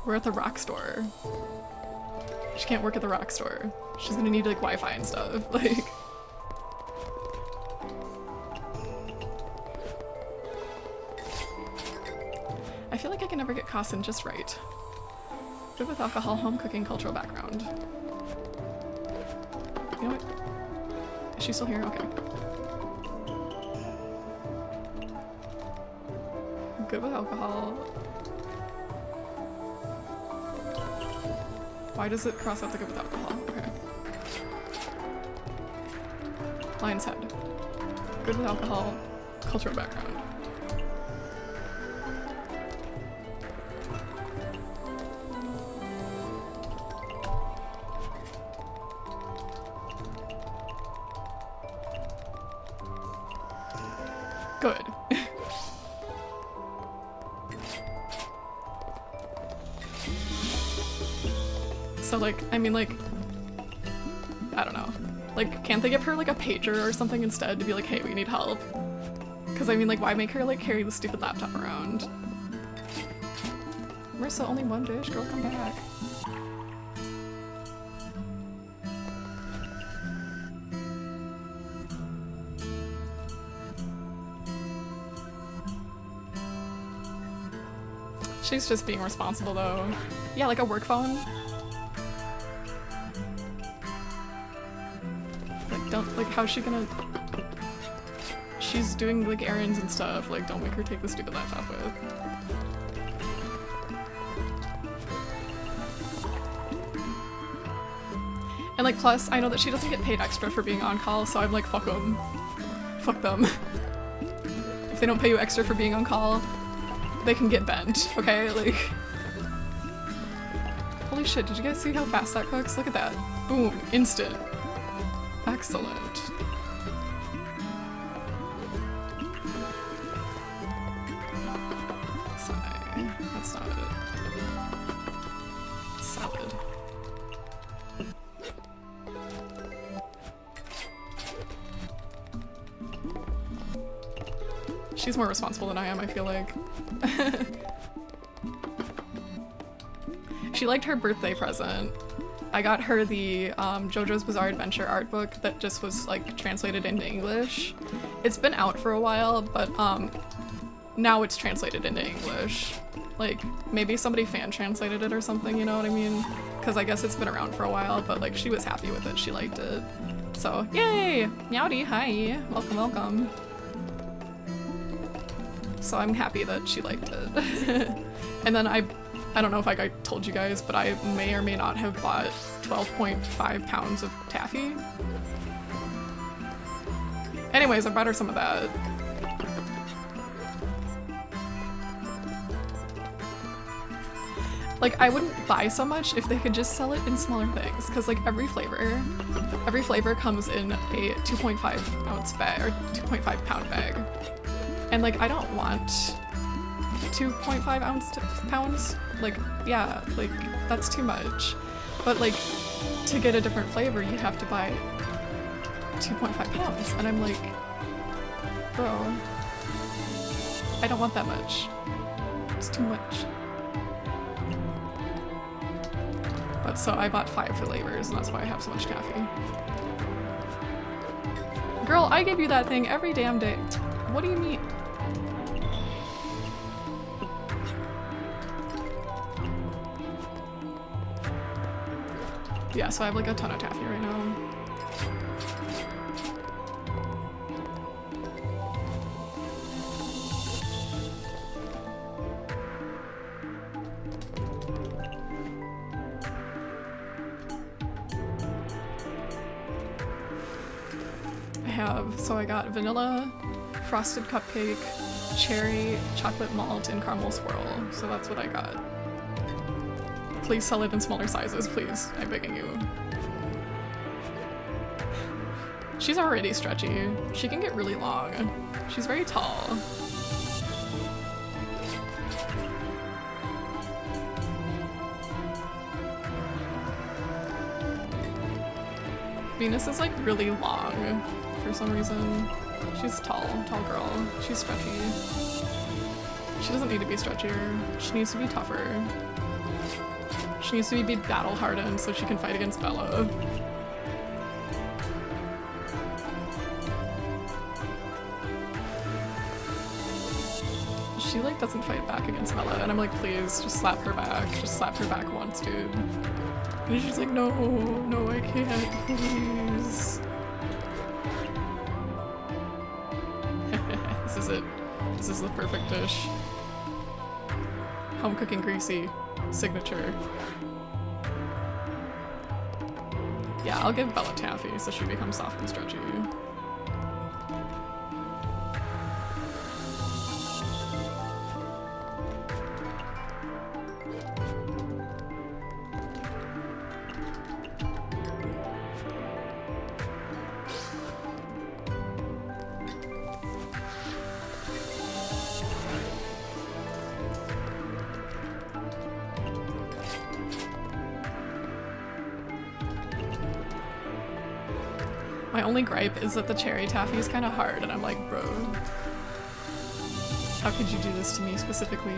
we're at the rock store. She can't work at the rock store. She's gonna need like Wi-Fi and stuff. Like, I feel like I can never get Kasen just right. Good with alcohol, home cooking, cultural background. You know what? Is she still here? Okay. Good with alcohol. Why does it cross out the good with alcohol? Okay. Lion's head. Good with alcohol, cultural background. Good. So like, I mean like, I don't know. Like, can't they give her like a pager or something instead to be like, hey, we need help? Because I mean like, why make her like carry the stupid laptop around? Marissa, only one dish? Girl, come back. She's just being responsible though. Yeah, like a work phone. Like, don't, like, how's she gonna... She's doing like errands and stuff, like don't make her take the stupid laptop with. And like plus, I know that she doesn't get paid extra for being on call, so I'm like, fuck them. Fuck them. If they don't pay you extra for being on call, they can get bent, okay? Like, holy shit, did you guys see how fast that cooks? Look at that. Boom, instant. Excellent. Sigh. That's not it. Salad. She's more responsible than I am, I feel like. She liked her birthday present. I got her the JoJo's Bizarre Adventure art book that just was like translated into English. It's been out for a while, but now it's translated into English. Like, maybe somebody fan translated it or something, you know what I mean? Because I guess it's been around for a while, but like she was happy with it, she liked it. So, yay! Meowdy, hi! Welcome, welcome. So I'm happy that she liked it. And then I don't know if I told you guys, but I may or may not have bought 12.5 pounds of taffy. Anyways, I bought her some of that. Like, I wouldn't buy so much if they could just sell it in smaller things, because like every flavor comes in a 2.5 ounce bag, or 2.5 pound bag. And like, I don't want 2.5 pounds. Like, yeah, like, that's too much. But like, to get a different flavor, you have to buy 2.5 pounds. And I'm like, bro, I don't want that much. It's too much. But so I bought 5 flavors, and that's why I have so much taffy. Girl, I give you that thing every damn day. What do you mean? Yeah, so I have like a ton of taffy right now. So I got vanilla, frosted cupcake, cherry, chocolate malt, and caramel swirl. So that's what I got. Please sell it in smaller sizes, please. I'm begging you. She's already stretchy. She can get really long. She's very tall. Venus is like really long for some reason. She's tall girl. She's stretchy. She doesn't need to be stretchier. She needs to be tougher. She needs to be battle hardened so she can fight against Bella. She like doesn't fight back against Bella, and I'm like, please, just slap her back. Just slap her back once, dude. And she's like, no, no, I can't, please. This is it. This is the perfect dish. Home cooking greasy. Signature. Yeah, I'll give Bella taffy so she becomes soft and stretchy. My only gripe is that the cherry taffy is kind of hard, and I'm like, bro, how could you do this to me specifically?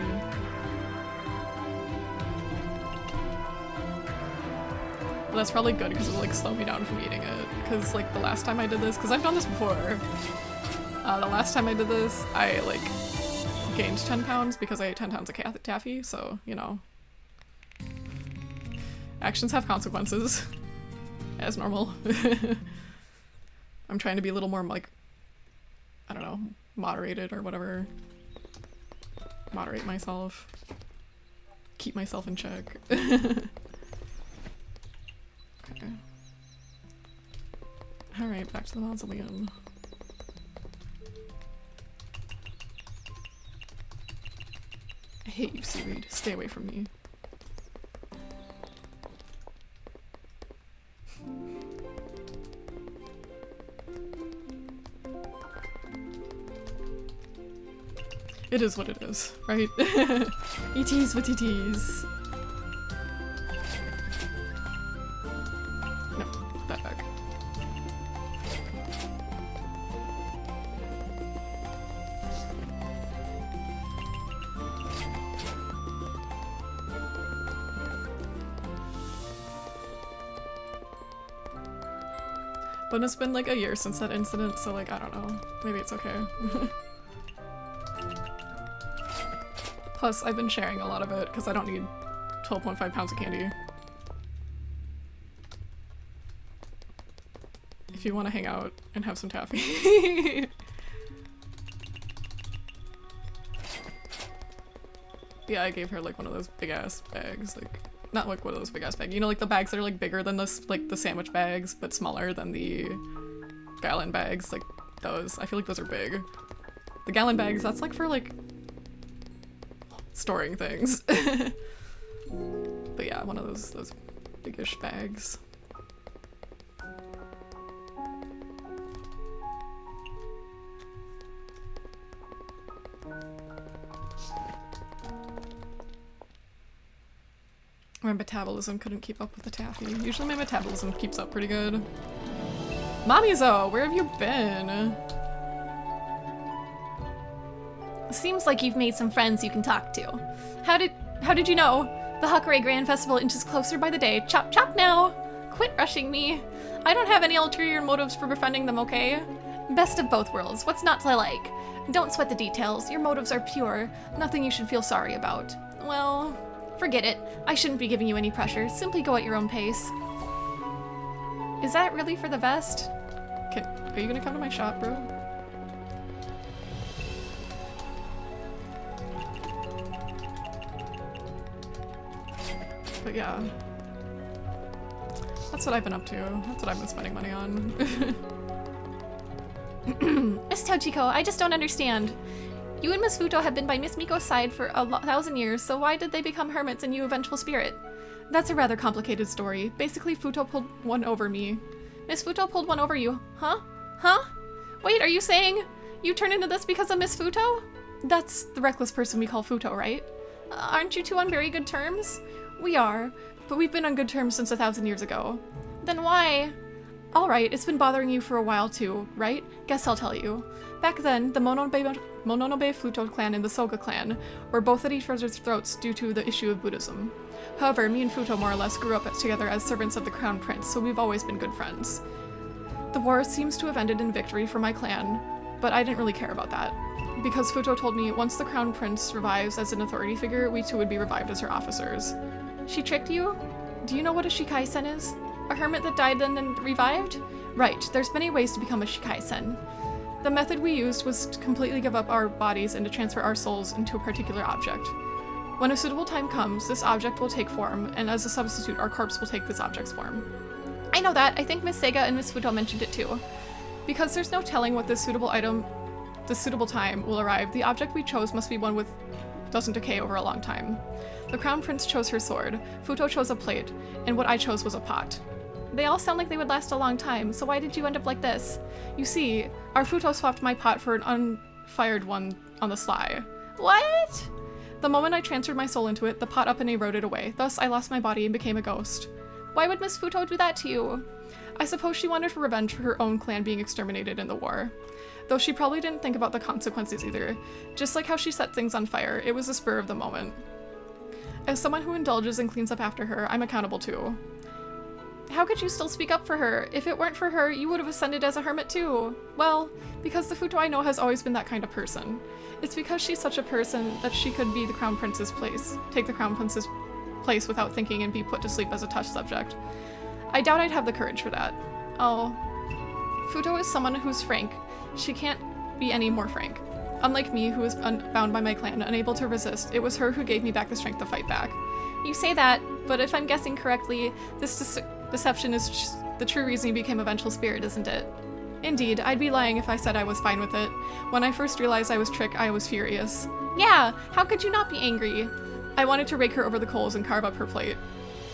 Well, that's probably good because it'll like slow me down from eating it. Because like the last time I did this, because I've done this before, the last time I did this, I like gained 10 pounds because I ate 10 pounds of taffy, so, you know. Actions have consequences, as normal. I'm trying to be a little more, like, I don't know, moderated or whatever. Moderate myself. Keep myself in check. Okay. Alright, back to the mausoleum. I hate you, seaweed. Stay away from me. It is what it is, right? It is what it is. No, put that back. But it's been like a year since that incident, so like, I don't know. Maybe it's okay. Plus, I've been sharing a lot of it because I don't need 12.5 pounds of candy. If you want to hang out and have some taffy. Yeah, I gave her like one of those big ass bags, like not like one of those big ass bags. You know, like the bags that are like bigger than this, like the sandwich bags, but smaller than the gallon bags. Like those, I feel like those are big. The gallon bags, that's like for like storing things. But yeah, one of those biggish bags. My metabolism couldn't keep up with the taffy. Usually my metabolism keeps up pretty good. Mamizo, where have you been? Seems like you've made some friends you can talk to. How did you know? The Hakurei Grand Festival inches closer by the day. Chop chop now! Quit rushing me. I don't have any ulterior motives for befriending them, okay? Best of both worlds. What's not to like? Don't sweat the details. Your motives are pure. Nothing you should feel sorry about. Well, forget it. I shouldn't be giving you any pressure. Simply go at your own pace. Is that really for the best? Are you gonna come to my shop, bro? But yeah. That's what I've been up to. That's what I've been spending money on. Miss Tochiko, I just don't understand. You and Miss Futo have been by Miss Miko's side for 1,000 years, so why did they become hermits and you a vengeful spirit? That's a rather complicated story. Basically, Futo pulled one over me. Miss Futo pulled one over you, huh? Huh? Wait, are you saying you turned into this because of Miss Futo? That's the reckless person we call Futo, right? Aren't you two on very good terms? We are, but we've been on good terms since 1,000 years ago. Then why? Alright, it's been bothering you for a while too, right? Guess I'll tell you. Back then, the Mononobe Futo clan and the Soga clan were both at each other's throats due to the issue of Buddhism. However, me and Futo more or less grew up together as servants of the Crown Prince, so we've always been good friends. The war seems to have ended in victory for my clan, but I didn't really care about that. Because Futo told me once the Crown Prince revives as an authority figure, we too would be revived as her officers. She tricked you? Do you know what a Shikai-sen is? A hermit that died and then revived? Right, there's many ways to become a Shikai-sen. The method we used was to completely give up our bodies and to transfer our souls into a particular object. When a suitable time comes, this object will take form, and as a substitute, our corpse will take this object's form. I know that. I think Miss Sega and Miss Futo mentioned it too. Because there's no telling what the suitable time will arrive, the object we chose must be one with doesn't decay over a long time. The Crown Prince chose her sword, Futo chose a plate, and what I chose was a pot. They all sound like they would last a long time, so why did you end up like this? You see, our Futo swapped my pot for an unfired one on the sly. What? The moment I transferred my soul into it, the pot up and eroded away. Thus, I lost my body and became a ghost. Why would Miss Futo do that to you? I suppose she wanted for revenge for her own clan being exterminated in the war. Though she probably didn't think about the consequences either. Just like how she set things on fire, it was a spur of the moment. As someone who indulges and cleans up after her, I'm accountable too. How could you still speak up for her? If it weren't for her, you would have ascended as a hermit too. Well, because the Futo I know has always been that kind of person. It's because she's such a person that she could be the Crown Prince's place, take the Crown Prince's place without thinking and be put to sleep as a touch subject. I doubt I'd have the courage for that. Oh. Futo is someone who's frank. She can't be any more frank. Unlike me, who was bound by my clan, unable to resist, it was her who gave me back the strength to fight back. You say that, but if I'm guessing correctly, this deception is just the true reason you became a vengeful spirit, isn't it? Indeed, I'd be lying if I said I was fine with it. When I first realized I was tricked, I was furious. Yeah, how could you not be angry? I wanted to rake her over the coals and carve up her plate.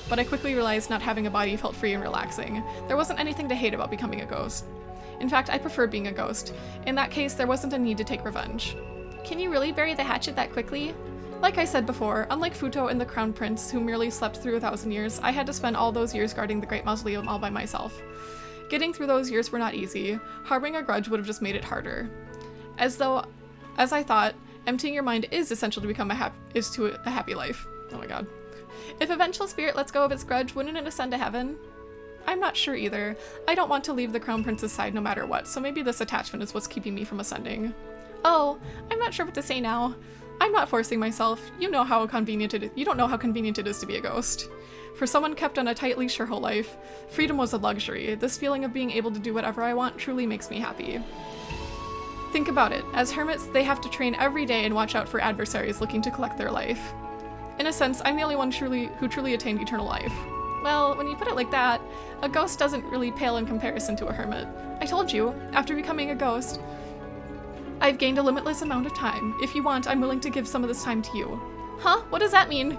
But I quickly realized not having a body felt free and relaxing. There wasn't anything to hate about becoming a ghost. In fact, I preferred being a ghost. In that case, there wasn't a need to take revenge. Can you really bury the hatchet that quickly? Like I said before, unlike Futo and the Crown Prince, who merely slept through 1,000 years, I had to spend all those years guarding the Great Mausoleum all by myself. Getting through those years were not easy. Harboring a grudge would have just made it harder. As I thought, emptying your mind is essential to become a happy life. Oh my god. If a vengeful spirit lets go of its grudge, wouldn't it ascend to heaven? I'm not sure either. I don't want to leave the Crown Prince's side no matter what, so maybe this attachment is what's keeping me from ascending. Oh, I'm not sure what to say now. I'm not forcing myself. You don't know how convenient it is to be a ghost. For someone kept on a tight leash her whole life, freedom was a luxury. This feeling of being able to do whatever I want truly makes me happy. Think about it. As hermits, they have to train every day and watch out for adversaries looking to collect their life. In a sense, I'm the only one who truly attained eternal life. Well, when you put it like that, a ghost doesn't really pale in comparison to a hermit. I told you, after becoming a ghost, I've gained a limitless amount of time. If you want, I'm willing to give some of this time to you. Huh? What does that mean?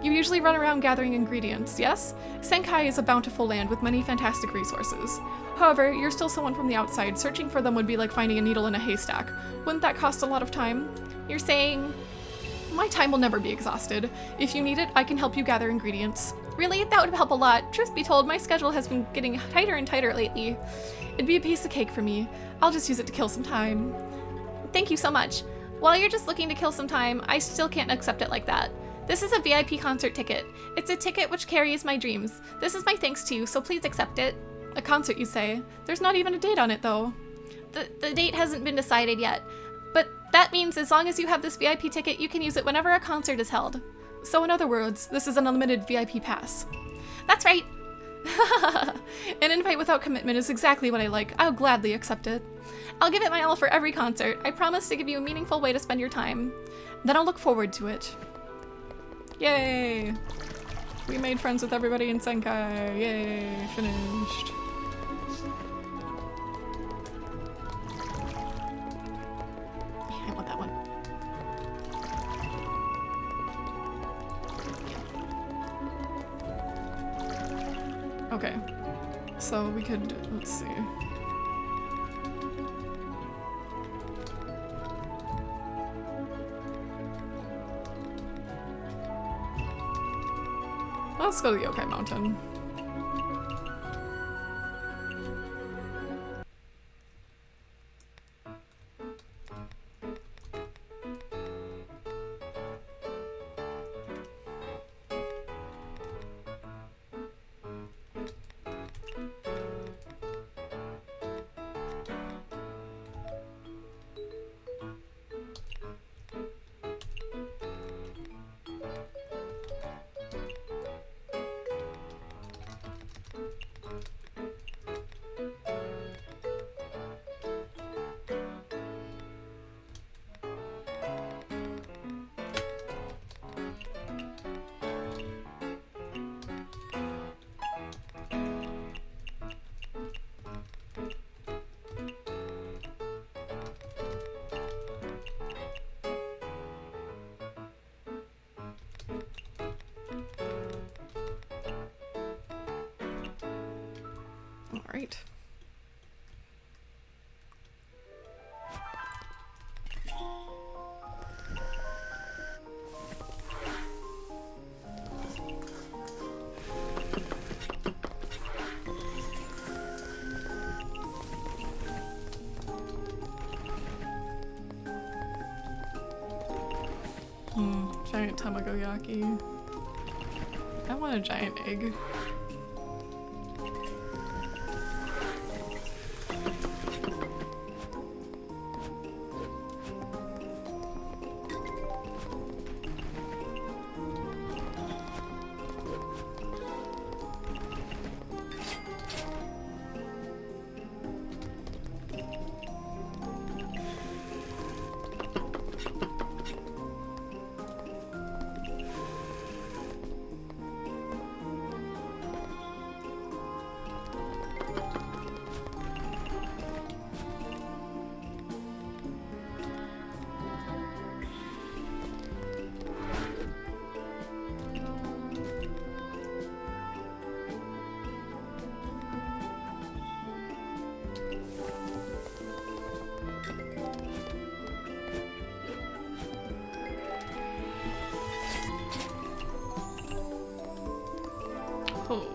You usually run around gathering ingredients, yes? Senkai is a bountiful land with many fantastic resources. However, you're still someone from the outside. Searching for them would be like finding a needle in a haystack. Wouldn't that cost a lot of time? You're saying... My time will never be exhausted. If you need it, I can help you gather ingredients. Really? That would help a lot. Truth be told, my schedule has been getting tighter and tighter lately. It'd be a piece of cake for me. I'll just use it to kill some time. Thank you so much. While you're just looking to kill some time, I still can't accept it like that. This is a VIP concert ticket. It's a ticket which carries my dreams. This is my thanks to you, so please accept it. A concert, you say? There's not even a date on it, though. The date hasn't been decided yet. But that means as long as you have this VIP ticket, you can use it whenever a concert is held. So in other words, this is an unlimited VIP pass. That's right. An invite without commitment is exactly what I like. I'll gladly accept it. I'll give it my all for every concert. I promise to give you a meaningful way to spend your time. Then I'll look forward to it. Yay! We made friends with everybody in Senkai. Yay! Finished. I want that one. Okay. So we could, let's see. Let's go to the Yokai Mountain. All right. Giant tamagoyaki. I want a giant egg. Oh.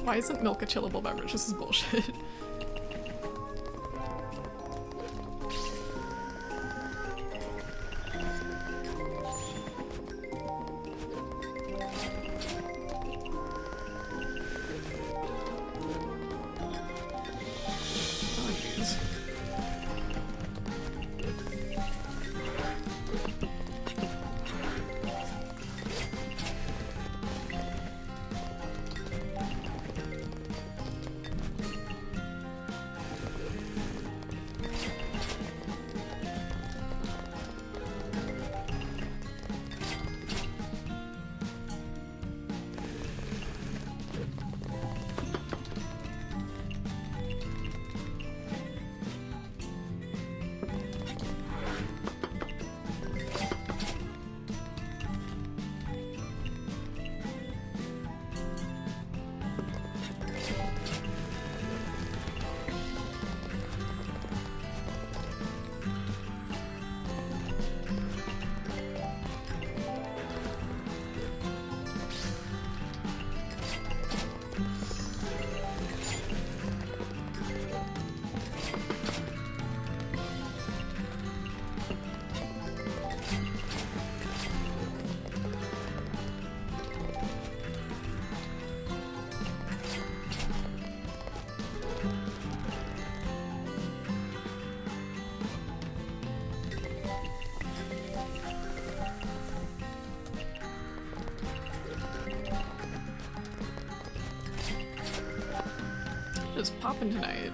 Why isn't milk a chillable beverage? This is bullshit. Oh, jeez. is poppin' tonight?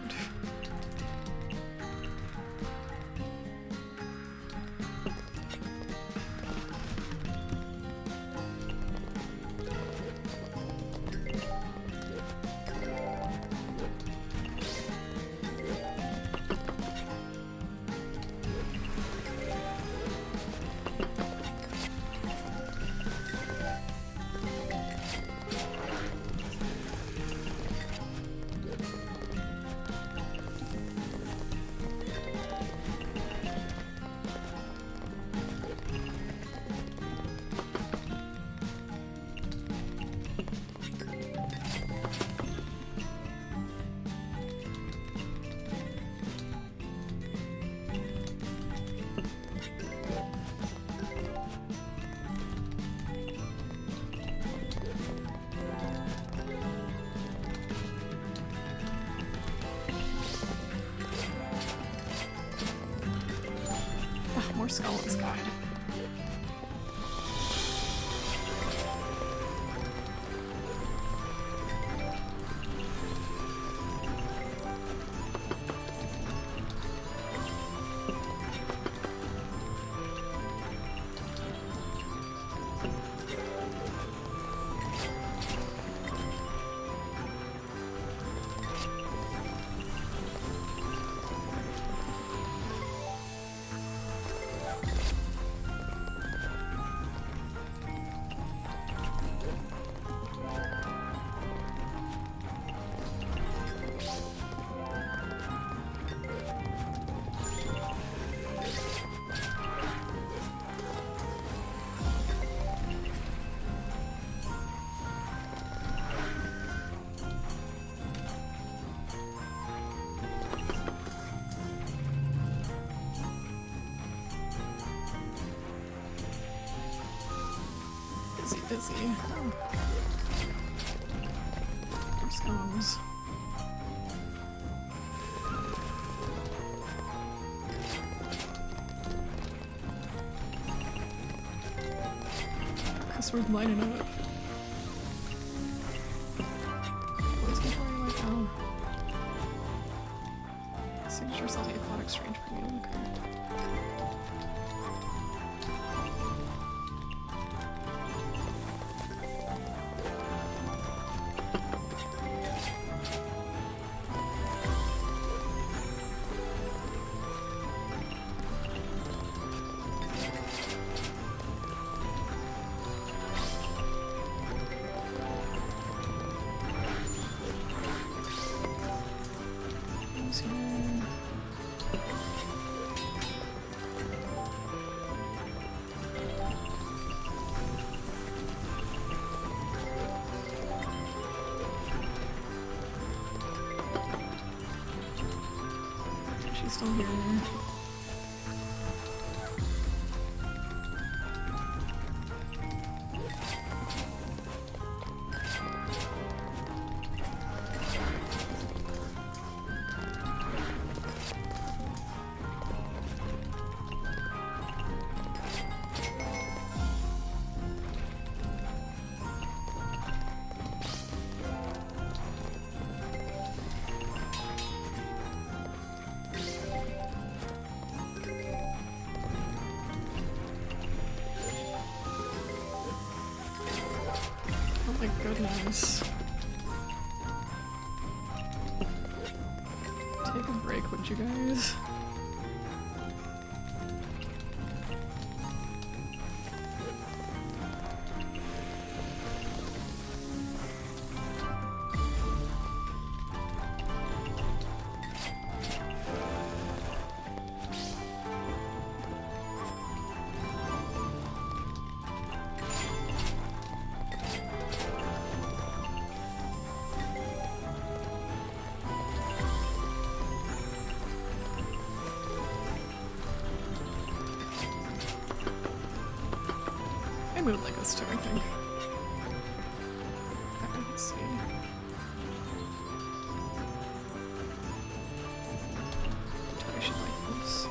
More skeletons, God. Busy. Oh. More scones. Customers lining up. Please inventory like signature salty aquatic strange premium. Okay. She's still here. Oh my goodness. Take a break, would you guys? I would like us to, I think. Let's see. I should like this.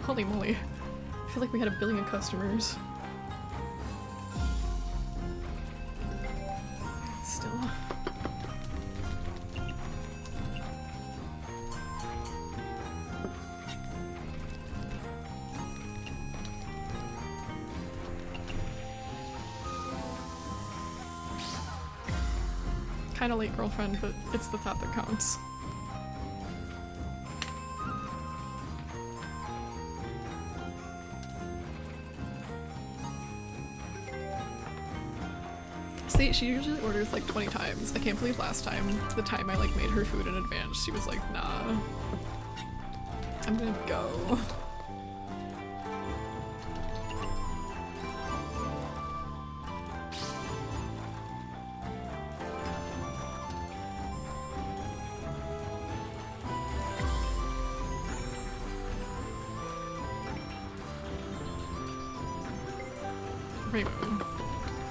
Holy moly. I feel like we had 1 billion customers. Still. Kinda late, girlfriend, but it's the thought that counts. See, she usually orders like 20 times. I can't believe last time, the time I like made her food in advance, she was like, nah. I'm gonna go. Rainbow.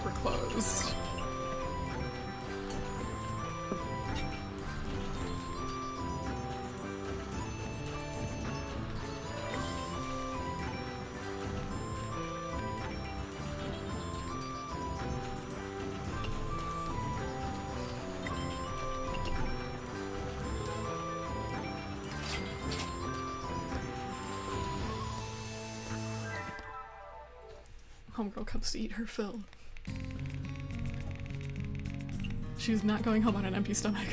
We're closed. Homegirl comes to eat her fill. She's not going home on an empty stomach.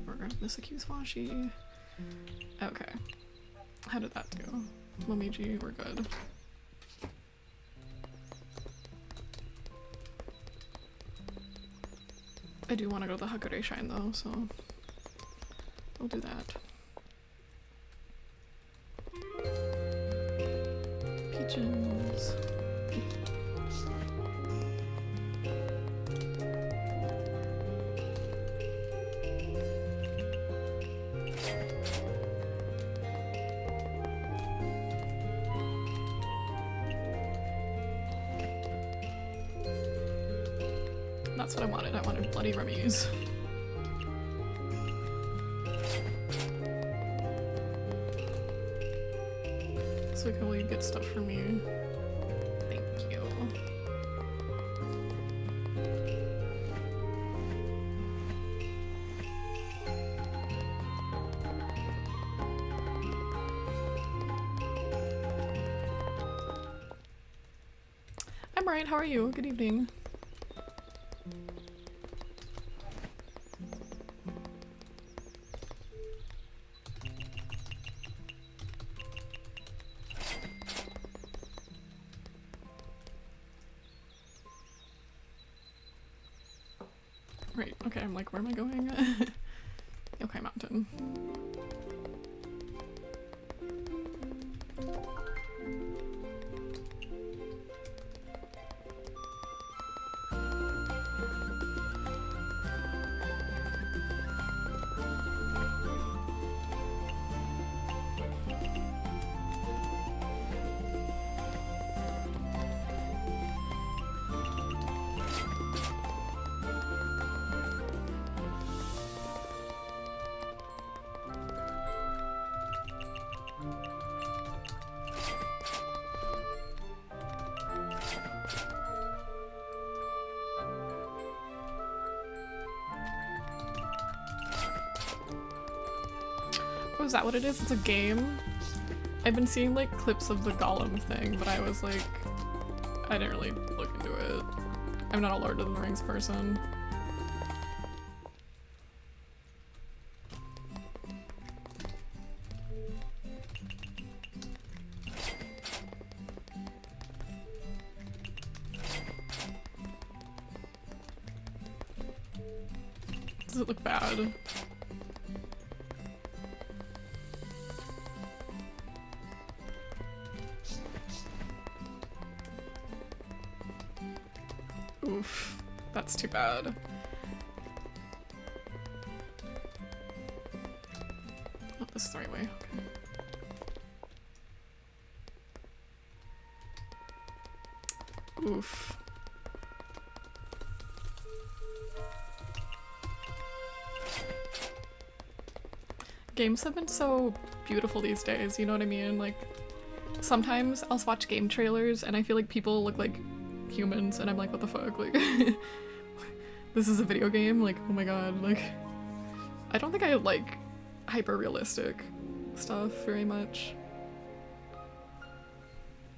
We're gonna miss a Washi. Okay. How did that do? Momiji, we're good. I do want to go to the Hakure Shrine though, so we'll do that. Peaches. That's what I wanted. I wanted bloody rummies. So can we get stuff for me? Thank you. I'm right. How are you? Good evening. Right, okay, I'm like, where am I going? Okay, mountain. Oh, is that what it is? It's a game? I've been seeing like clips of the Gollum thing, but I was like, I didn't really look into it. I'm not a Lord of the Rings person. Does it look bad? Oof, that's too bad. Oh, this is the right way, okay. Oof. games have been so beautiful these days, you know what I mean? Like, sometimes I'll watch game trailers and I feel like people look like humans and I'm like, what the fuck? Like, this is a video game? Like, oh my god, like, I don't think I like hyper-realistic stuff very much.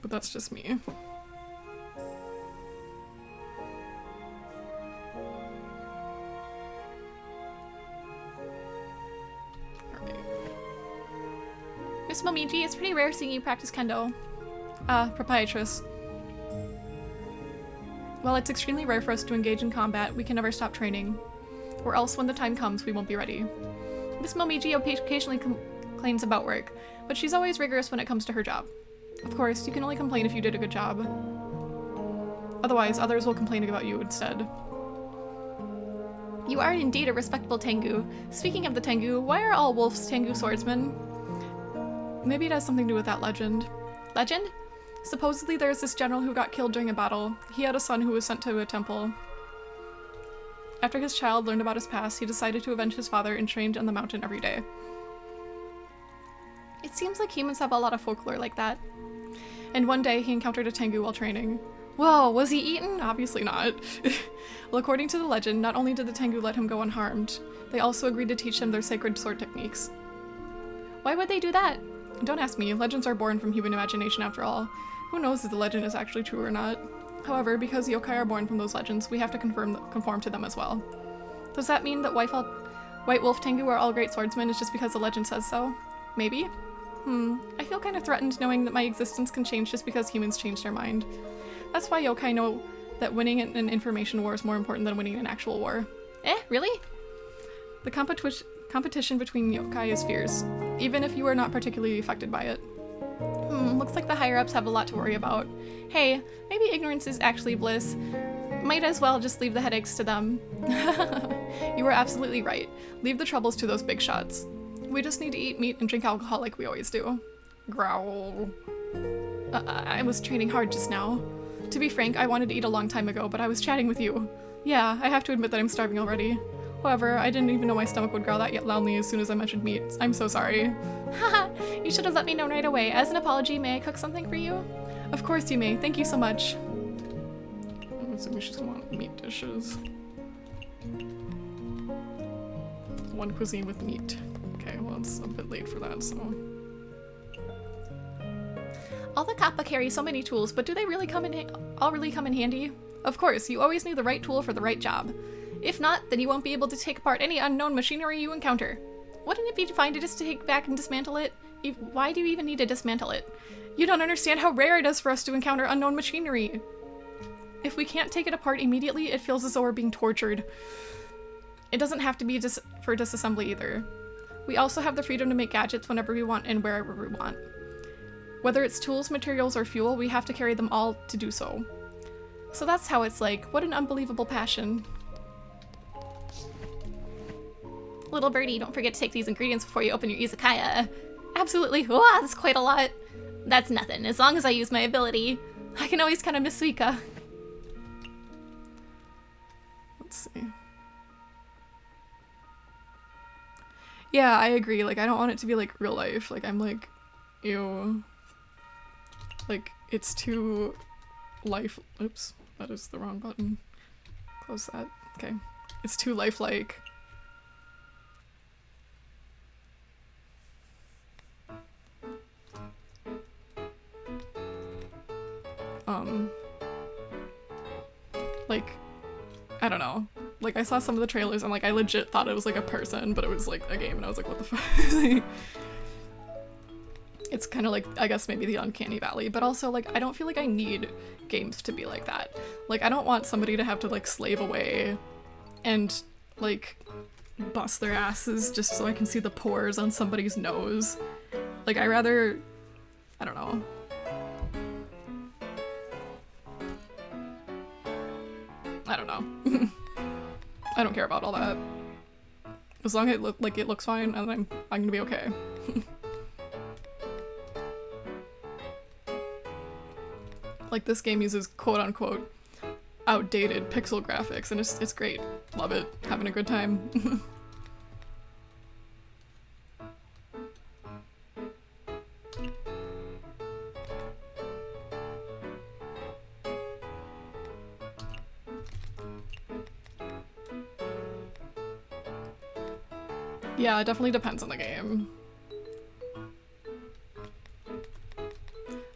But that's just me. Miss Momiji, it's pretty rare seeing you practice kendo. Proprietress. While it's extremely rare for us to engage in combat, we can never stop training. Or else when the time comes, we won't be ready. Miss Momiji occasionally complains about work, but she's always rigorous when it comes to her job. Of course, you can only complain if you did a good job. Otherwise, others will complain about you instead. You are indeed a respectable Tengu. Speaking of the Tengu, why are all wolves Tengu swordsmen? Maybe it has something to do with that legend. Legend? Supposedly there's this general who got killed during a battle. He had a son who was sent to a temple. After his child learned about his past, he decided to avenge his father and trained on the mountain every day. It seems like humans have a lot of folklore like that. And one day he encountered a Tengu while training. Whoa, was he eaten? Obviously not. Well, according to the legend, not only did the Tengu let him go unharmed, they also agreed to teach him their sacred sword techniques. Why would they do that? Don't ask me, legends are born from human imagination after all. Who knows if the legend is actually true or not? However, because yokai are born from those legends, we have to conform to them as well. Does that mean that White Wolf Tengu are all great swordsmen is just because the legend says so? Maybe? I feel kind of threatened knowing that my existence can change just because humans change their mind. That's why yokai know that winning an information war is more important than winning an actual war. Really? The competition between yokai is fierce, even if you are not particularly affected by it. Looks like the higher-ups have a lot to worry about. Hey, maybe ignorance is actually bliss. Might as well just leave the headaches to them. You are absolutely right. Leave the troubles to those big shots. We just need to eat meat and drink alcohol like we always do. Growl. I was training hard just now. To be frank, I wanted to eat a long time ago, but I was chatting with you. Yeah, I have to admit that I'm starving already. However, I didn't even know my stomach would growl that loudly as soon as I mentioned meat. I'm so sorry. Haha, you should have let me know right away. As an apology, may I cook something for you? Of course you may. Thank you so much. I'm assuming she's gonna want meat dishes. One cuisine with meat. Okay, well it's a bit late for that, so... All the kappa carry so many tools, but do they really all really come in handy? Of course, you always need the right tool for the right job. If not, then you won't be able to take apart any unknown machinery you encounter. Wouldn't it be fine to just take back and dismantle it? Why do you even need to dismantle it? You don't understand how rare it is for us to encounter unknown machinery. If we can't take it apart immediately, it feels as though we're being tortured. It doesn't have to be for disassembly either. We also have the freedom to make gadgets whenever we want and wherever we want. Whether it's tools, materials, or fuel, we have to carry them all to do so. So that's how it's like. What an unbelievable passion. Little birdie, don't forget to take these ingredients before you open your izakaya. Absolutely. Wow, that's quite a lot. That's nothing. As long as I use my ability, I can always count on Miss Suika. Let's see. Yeah, I agree. Like, I don't want it to be like real life. Like, I'm like, ew. Like, it's too life. Oops, that is the wrong button. Close that. Okay. It's too lifelike. Like, I don't know. Like, I saw some of the trailers and like I legit thought it was like a person, but it was like a game and I was like, what the fuck? It's kind of like, I guess maybe the uncanny valley, but also like I don't feel like I need games to be like that. Like, I don't want somebody to have to like slave away and like bust their asses just so I can see the pores on somebody's nose. Like, I don't know. I don't know. I don't care about all that. As long as it looks fine, and I'm gonna be okay. Like, this game uses quote-unquote outdated pixel graphics, and it's great. Love it. Having a good time. Yeah, it definitely depends on the game.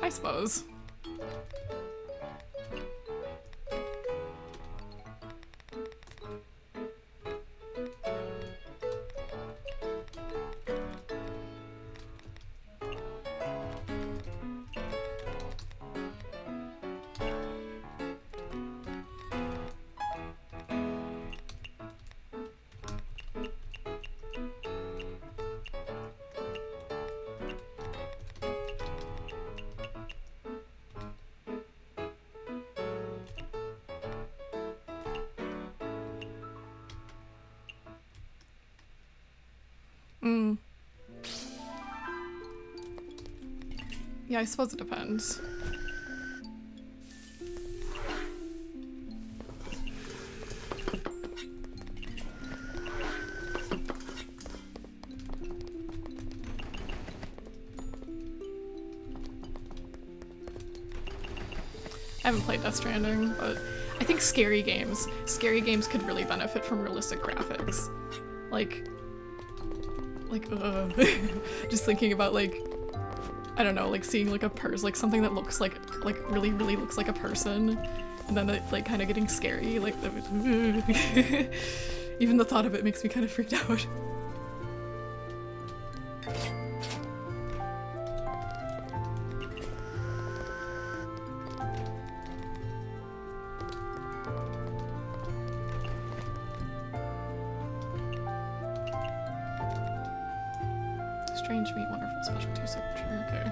I suppose. Yeah, I suppose it depends. I haven't played Death Stranding, but I think scary games could really benefit from realistic graphics. Like, just thinking about like, I don't know, like seeing like a person, like something that looks like really looks like a person, and then it like kind of getting scary, like even the thought of it makes me kind of freaked out. Strange meat, wonderful specialty signature. Okay.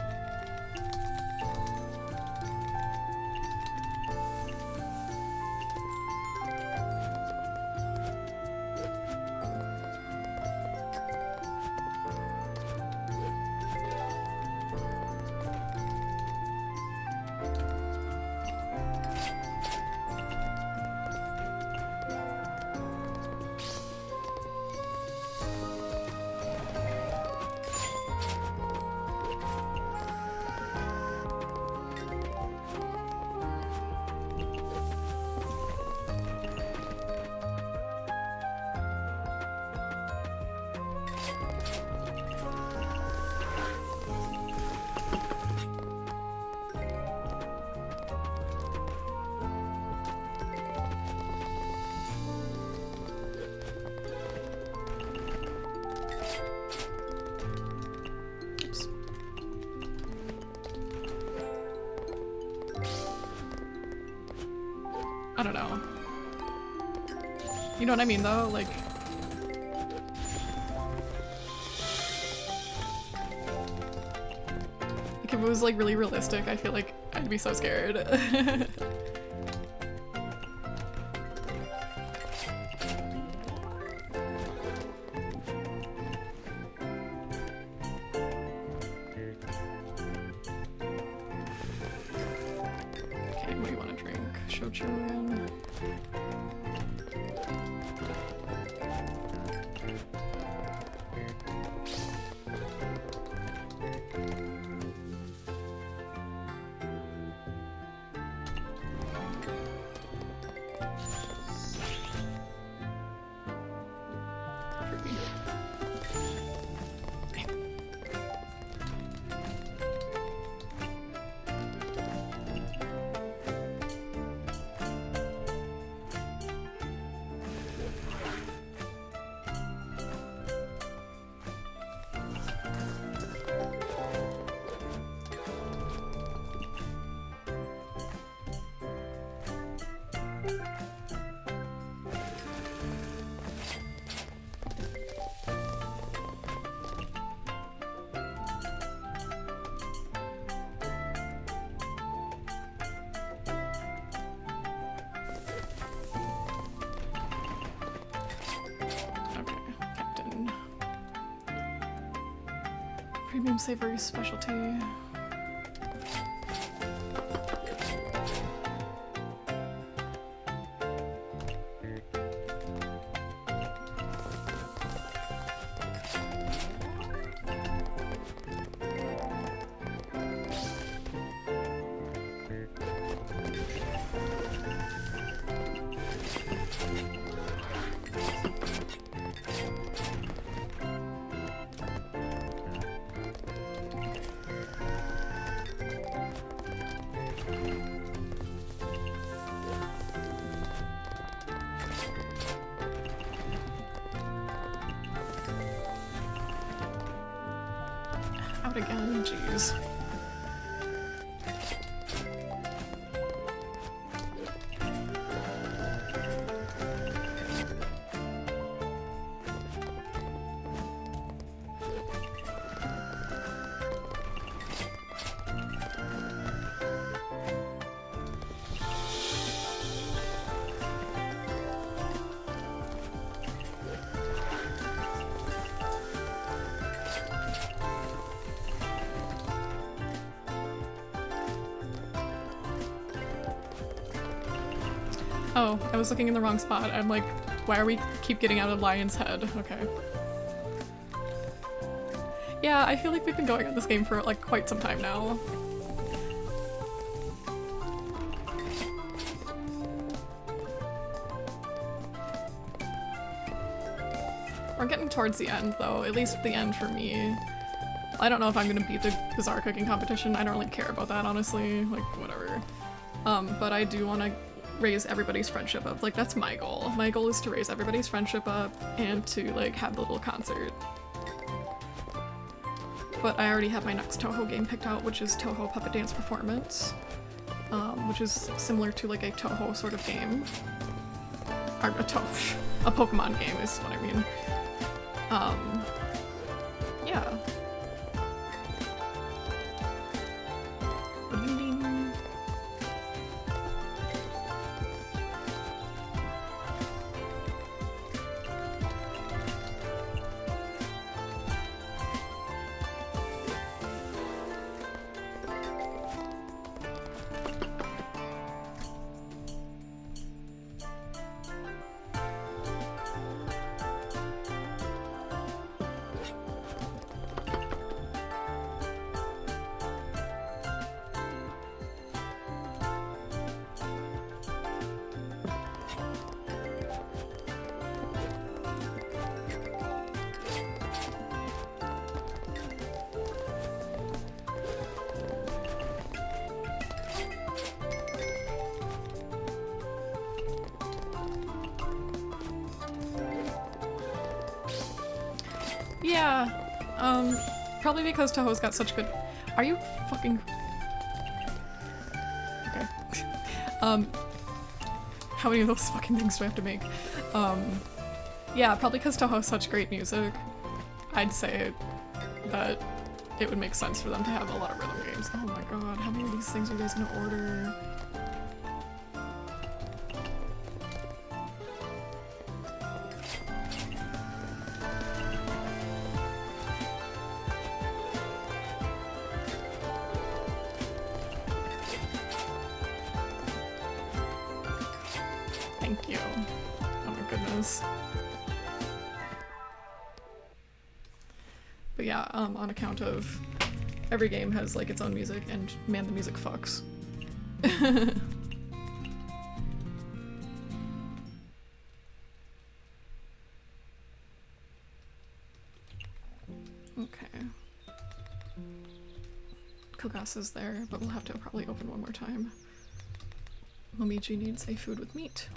I don't know. You know what I mean though? Like, if it was like really realistic, I feel like I'd be so scared. Okay, what do you want to drink? Shochu again? Premium savory specialty. again? Jeez. Oh, I was looking in the wrong spot. I'm like, why are we keep getting out of Lion's Head? Okay. Yeah, I feel like we've been going on this game for like quite some time now. We're getting towards the end though, at least the end for me. I don't know if I'm gonna beat the bizarre cooking competition. I don't really care about that, honestly. Like, whatever. But I do want to raise everybody's friendship up. Like, that's my goal. My goal is to raise everybody's friendship up and to, like, have the little concert. But I already have my next Touhou game picked out, which is Touhou Puppet Dance Performance, which is similar to, like, a Touhou sort of game. Or a Pokemon game is what I mean. Yeah. Yeah, probably because Touhou's got such good— Are you fucking— Okay. How many of those fucking things do I have to make? Yeah, probably because Touhou has such great music. I'd say that it would make sense for them to have a lot of rhythm games. Oh my god, how many of these things are you guys gonna order? Thank you. Oh my goodness. But yeah, on account of every game has like its own music, and man, the music fucks. Okay. Kogasa's there, but we'll have to probably open one more time. Momiji needs a food with meat.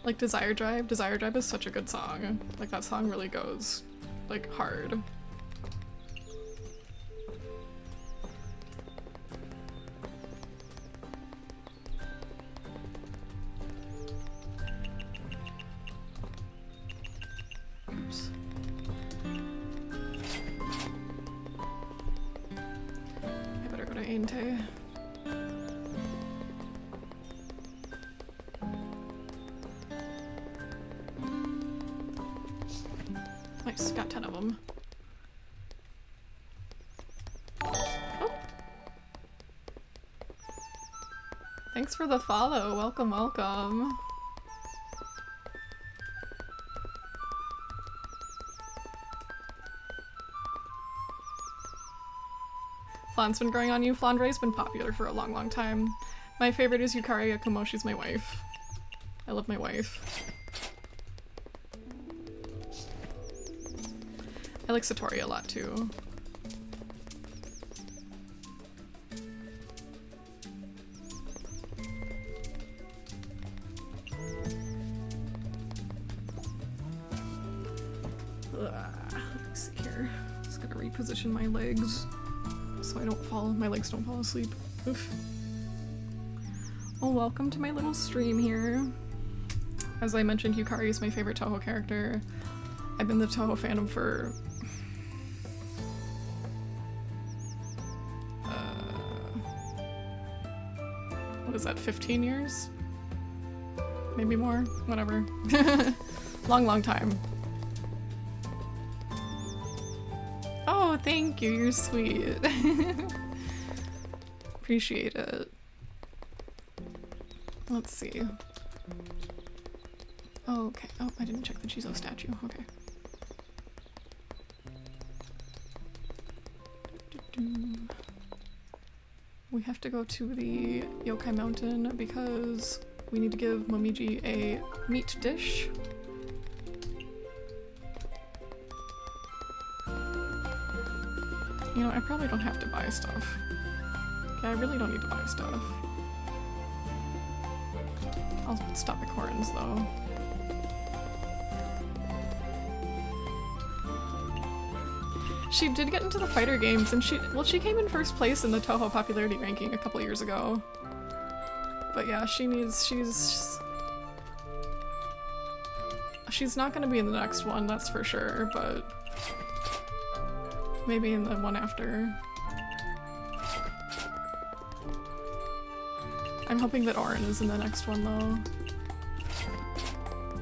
Like Desire Drive is such a good song. Like that song really goes like hard. Oops. I better go to Ainte. Nice, got 10 of them. Oh. Thanks for the follow. Welcome, welcome. Flan's been growing on you. Flandre's been popular for a long, long time. My favorite is Yukari Yakumo. She's my wife. I love my wife. I like Satori a lot too. Let's see here. Just gonna reposition my legs so I don't fall. My legs don't fall asleep. Oof. Well, welcome to my little stream here. As I mentioned, Yukari is my favorite Touhou character. I've been the Touhou fandom for what is that, 15 years? Maybe more? Whatever. Long time. Oh, thank you, you're sweet. Appreciate it. Let's see. Oh, okay. Oh, I didn't check the Jizo statue. Okay. We have to go to the Yokai Mountain because we need to give Momiji a meat dish. You know, I probably don't have to buy stuff. Okay, I really don't need to buy stuff. I'll stop at Corrin's though. She did get into the fighter games and she came in first place in the Touhou popularity ranking a couple years ago. But yeah, she's not gonna be in the next one, that's for sure, but maybe in the one after. I'm hoping that Orin is in the next one though.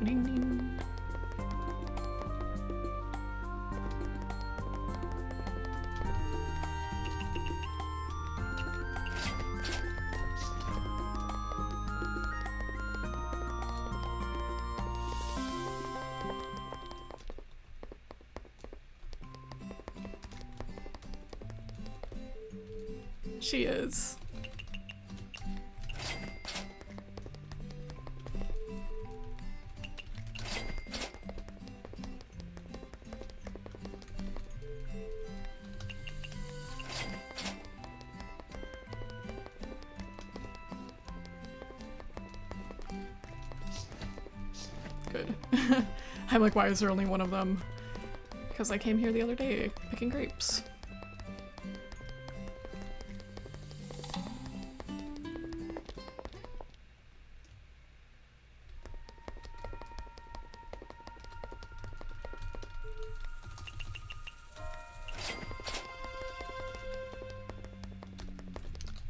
Ding ding. She is. Good. I'm like, why is there only one of them? Because I came here the other day picking grapes.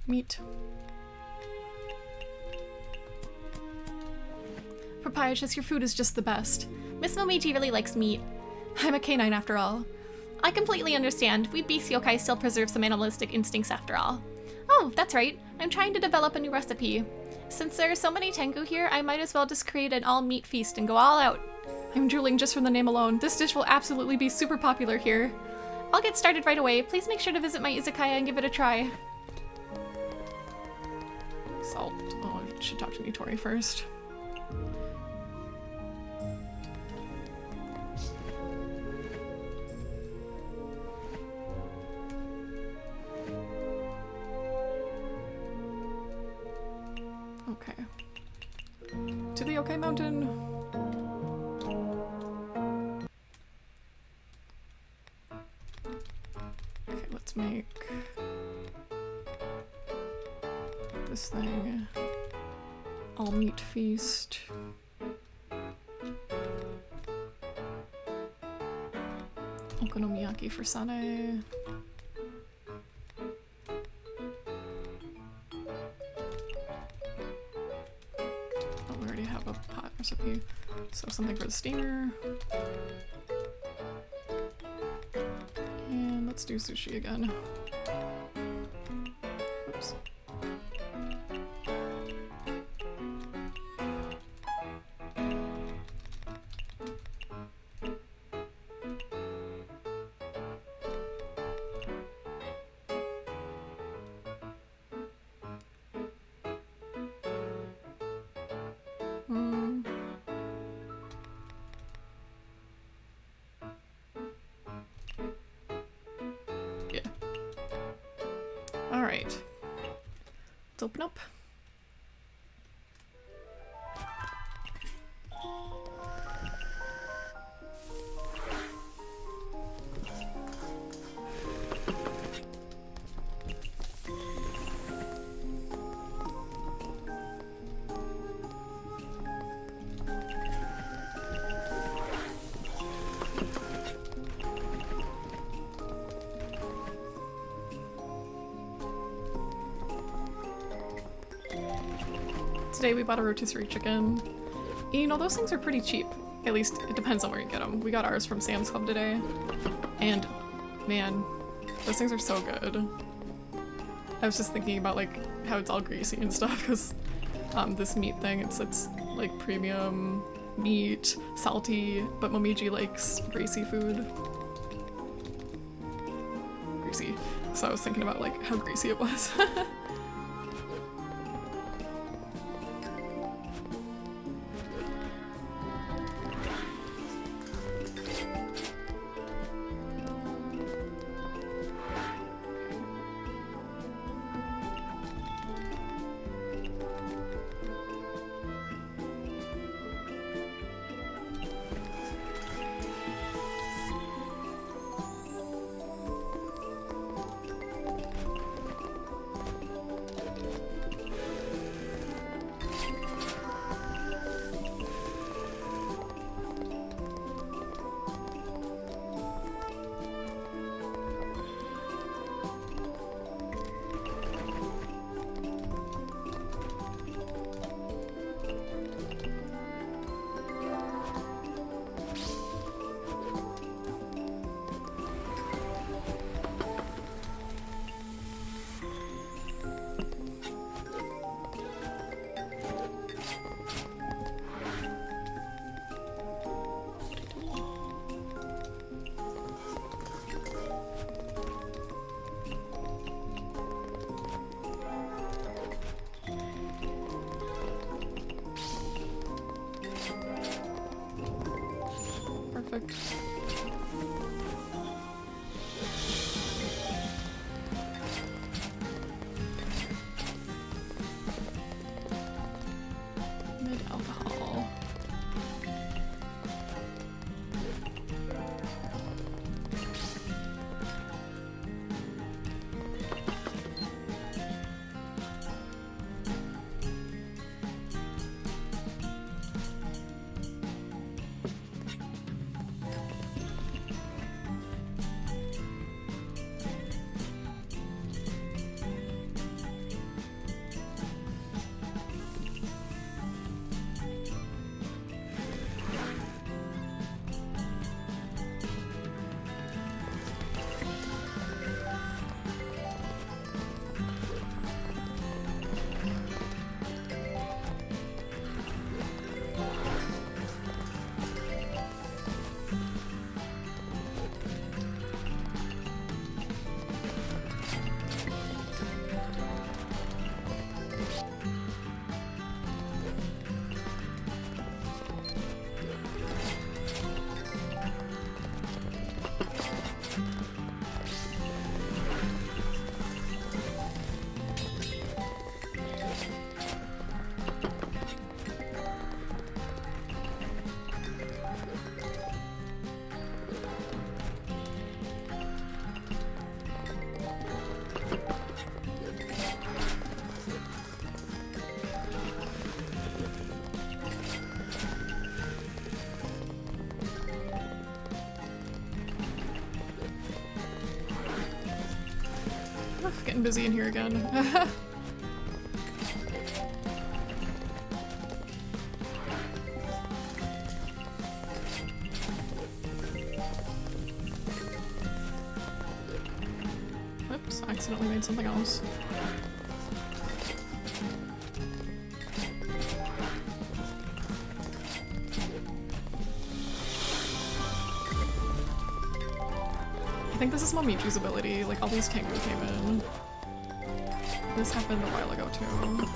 Meat. Proprietress, your food is just the best. Miss Momiji really likes meat. I'm a canine after all. I completely understand. We beast yokai still preserve some animalistic instincts after all. Oh, that's right. I'm trying to develop a new recipe. Since there are so many Tengu here, I might as well just create an all-meat feast and go all out. I'm drooling just from the name alone. This dish will absolutely be super popular here. I'll get started right away. Please make sure to visit my izakaya and give it a try. Salt. Oh, I should talk to Nitori first. Okay. To the Yokai Mountain. Okay, let's make this thing all meat feast. Okonomiyaki for Sane. Oh, we already have a pot recipe. So something for the steamer. And let's do sushi again. Oops. Yeah. All right. Let's open up. Today we bought a rotisserie chicken. You know, those things are pretty cheap. At least it depends on where you get them. We got ours from Sam's Club today. And man, those things are so good. I was just thinking about like how it's all greasy and stuff because this meat thing, it's like premium meat, salty, but Momiji likes greasy food. Greasy. So I was thinking about like how greasy it was. Perfect. Mid-alcohol. Getting busy in here again. Whoops, I accidentally made something else. I think this is Momichi's ability, like all these Tengu came in. This happened a while ago too.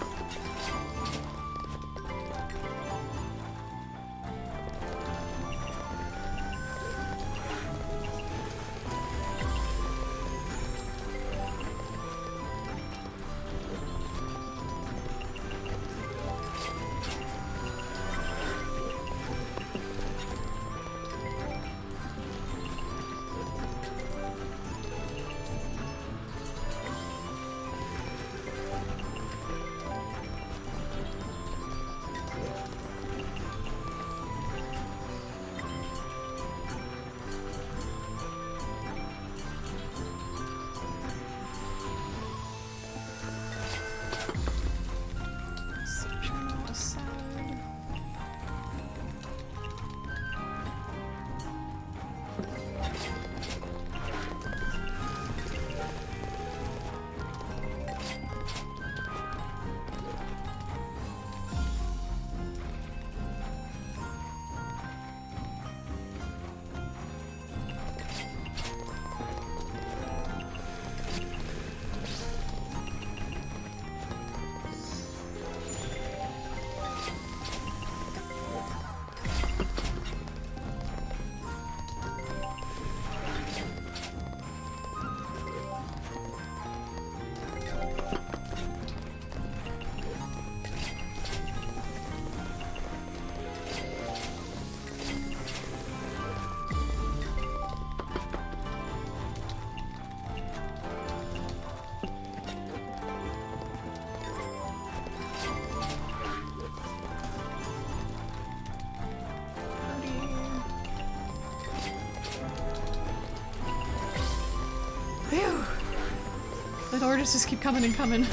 The orders just keep coming and coming.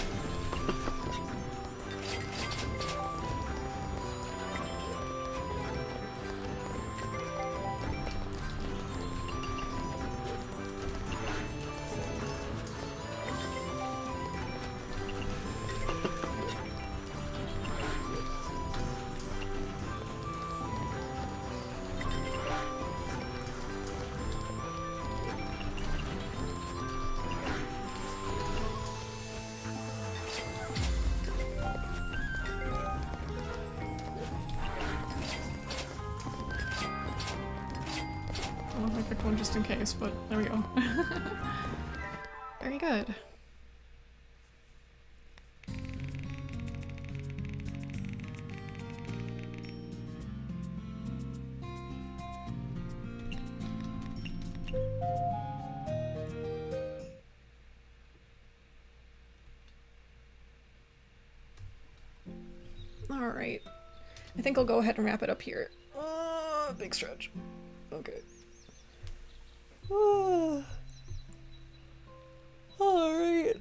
I picked one just in case, but there we go. Very good. Alright. I think I'll go ahead and wrap it up here. Big stretch. Okay. Alright.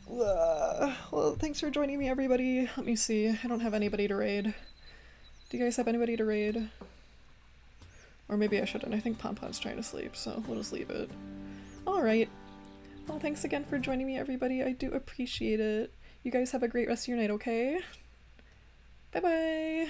Well, thanks for joining me, everybody. Let me see. I don't have anybody to raid. Do you guys have anybody to raid? Or maybe I shouldn't. I think Pompon's trying to sleep, so we'll just leave it. Alright. Well, thanks again for joining me, everybody. I do appreciate it. You guys have a great rest of your night, okay? Bye-bye!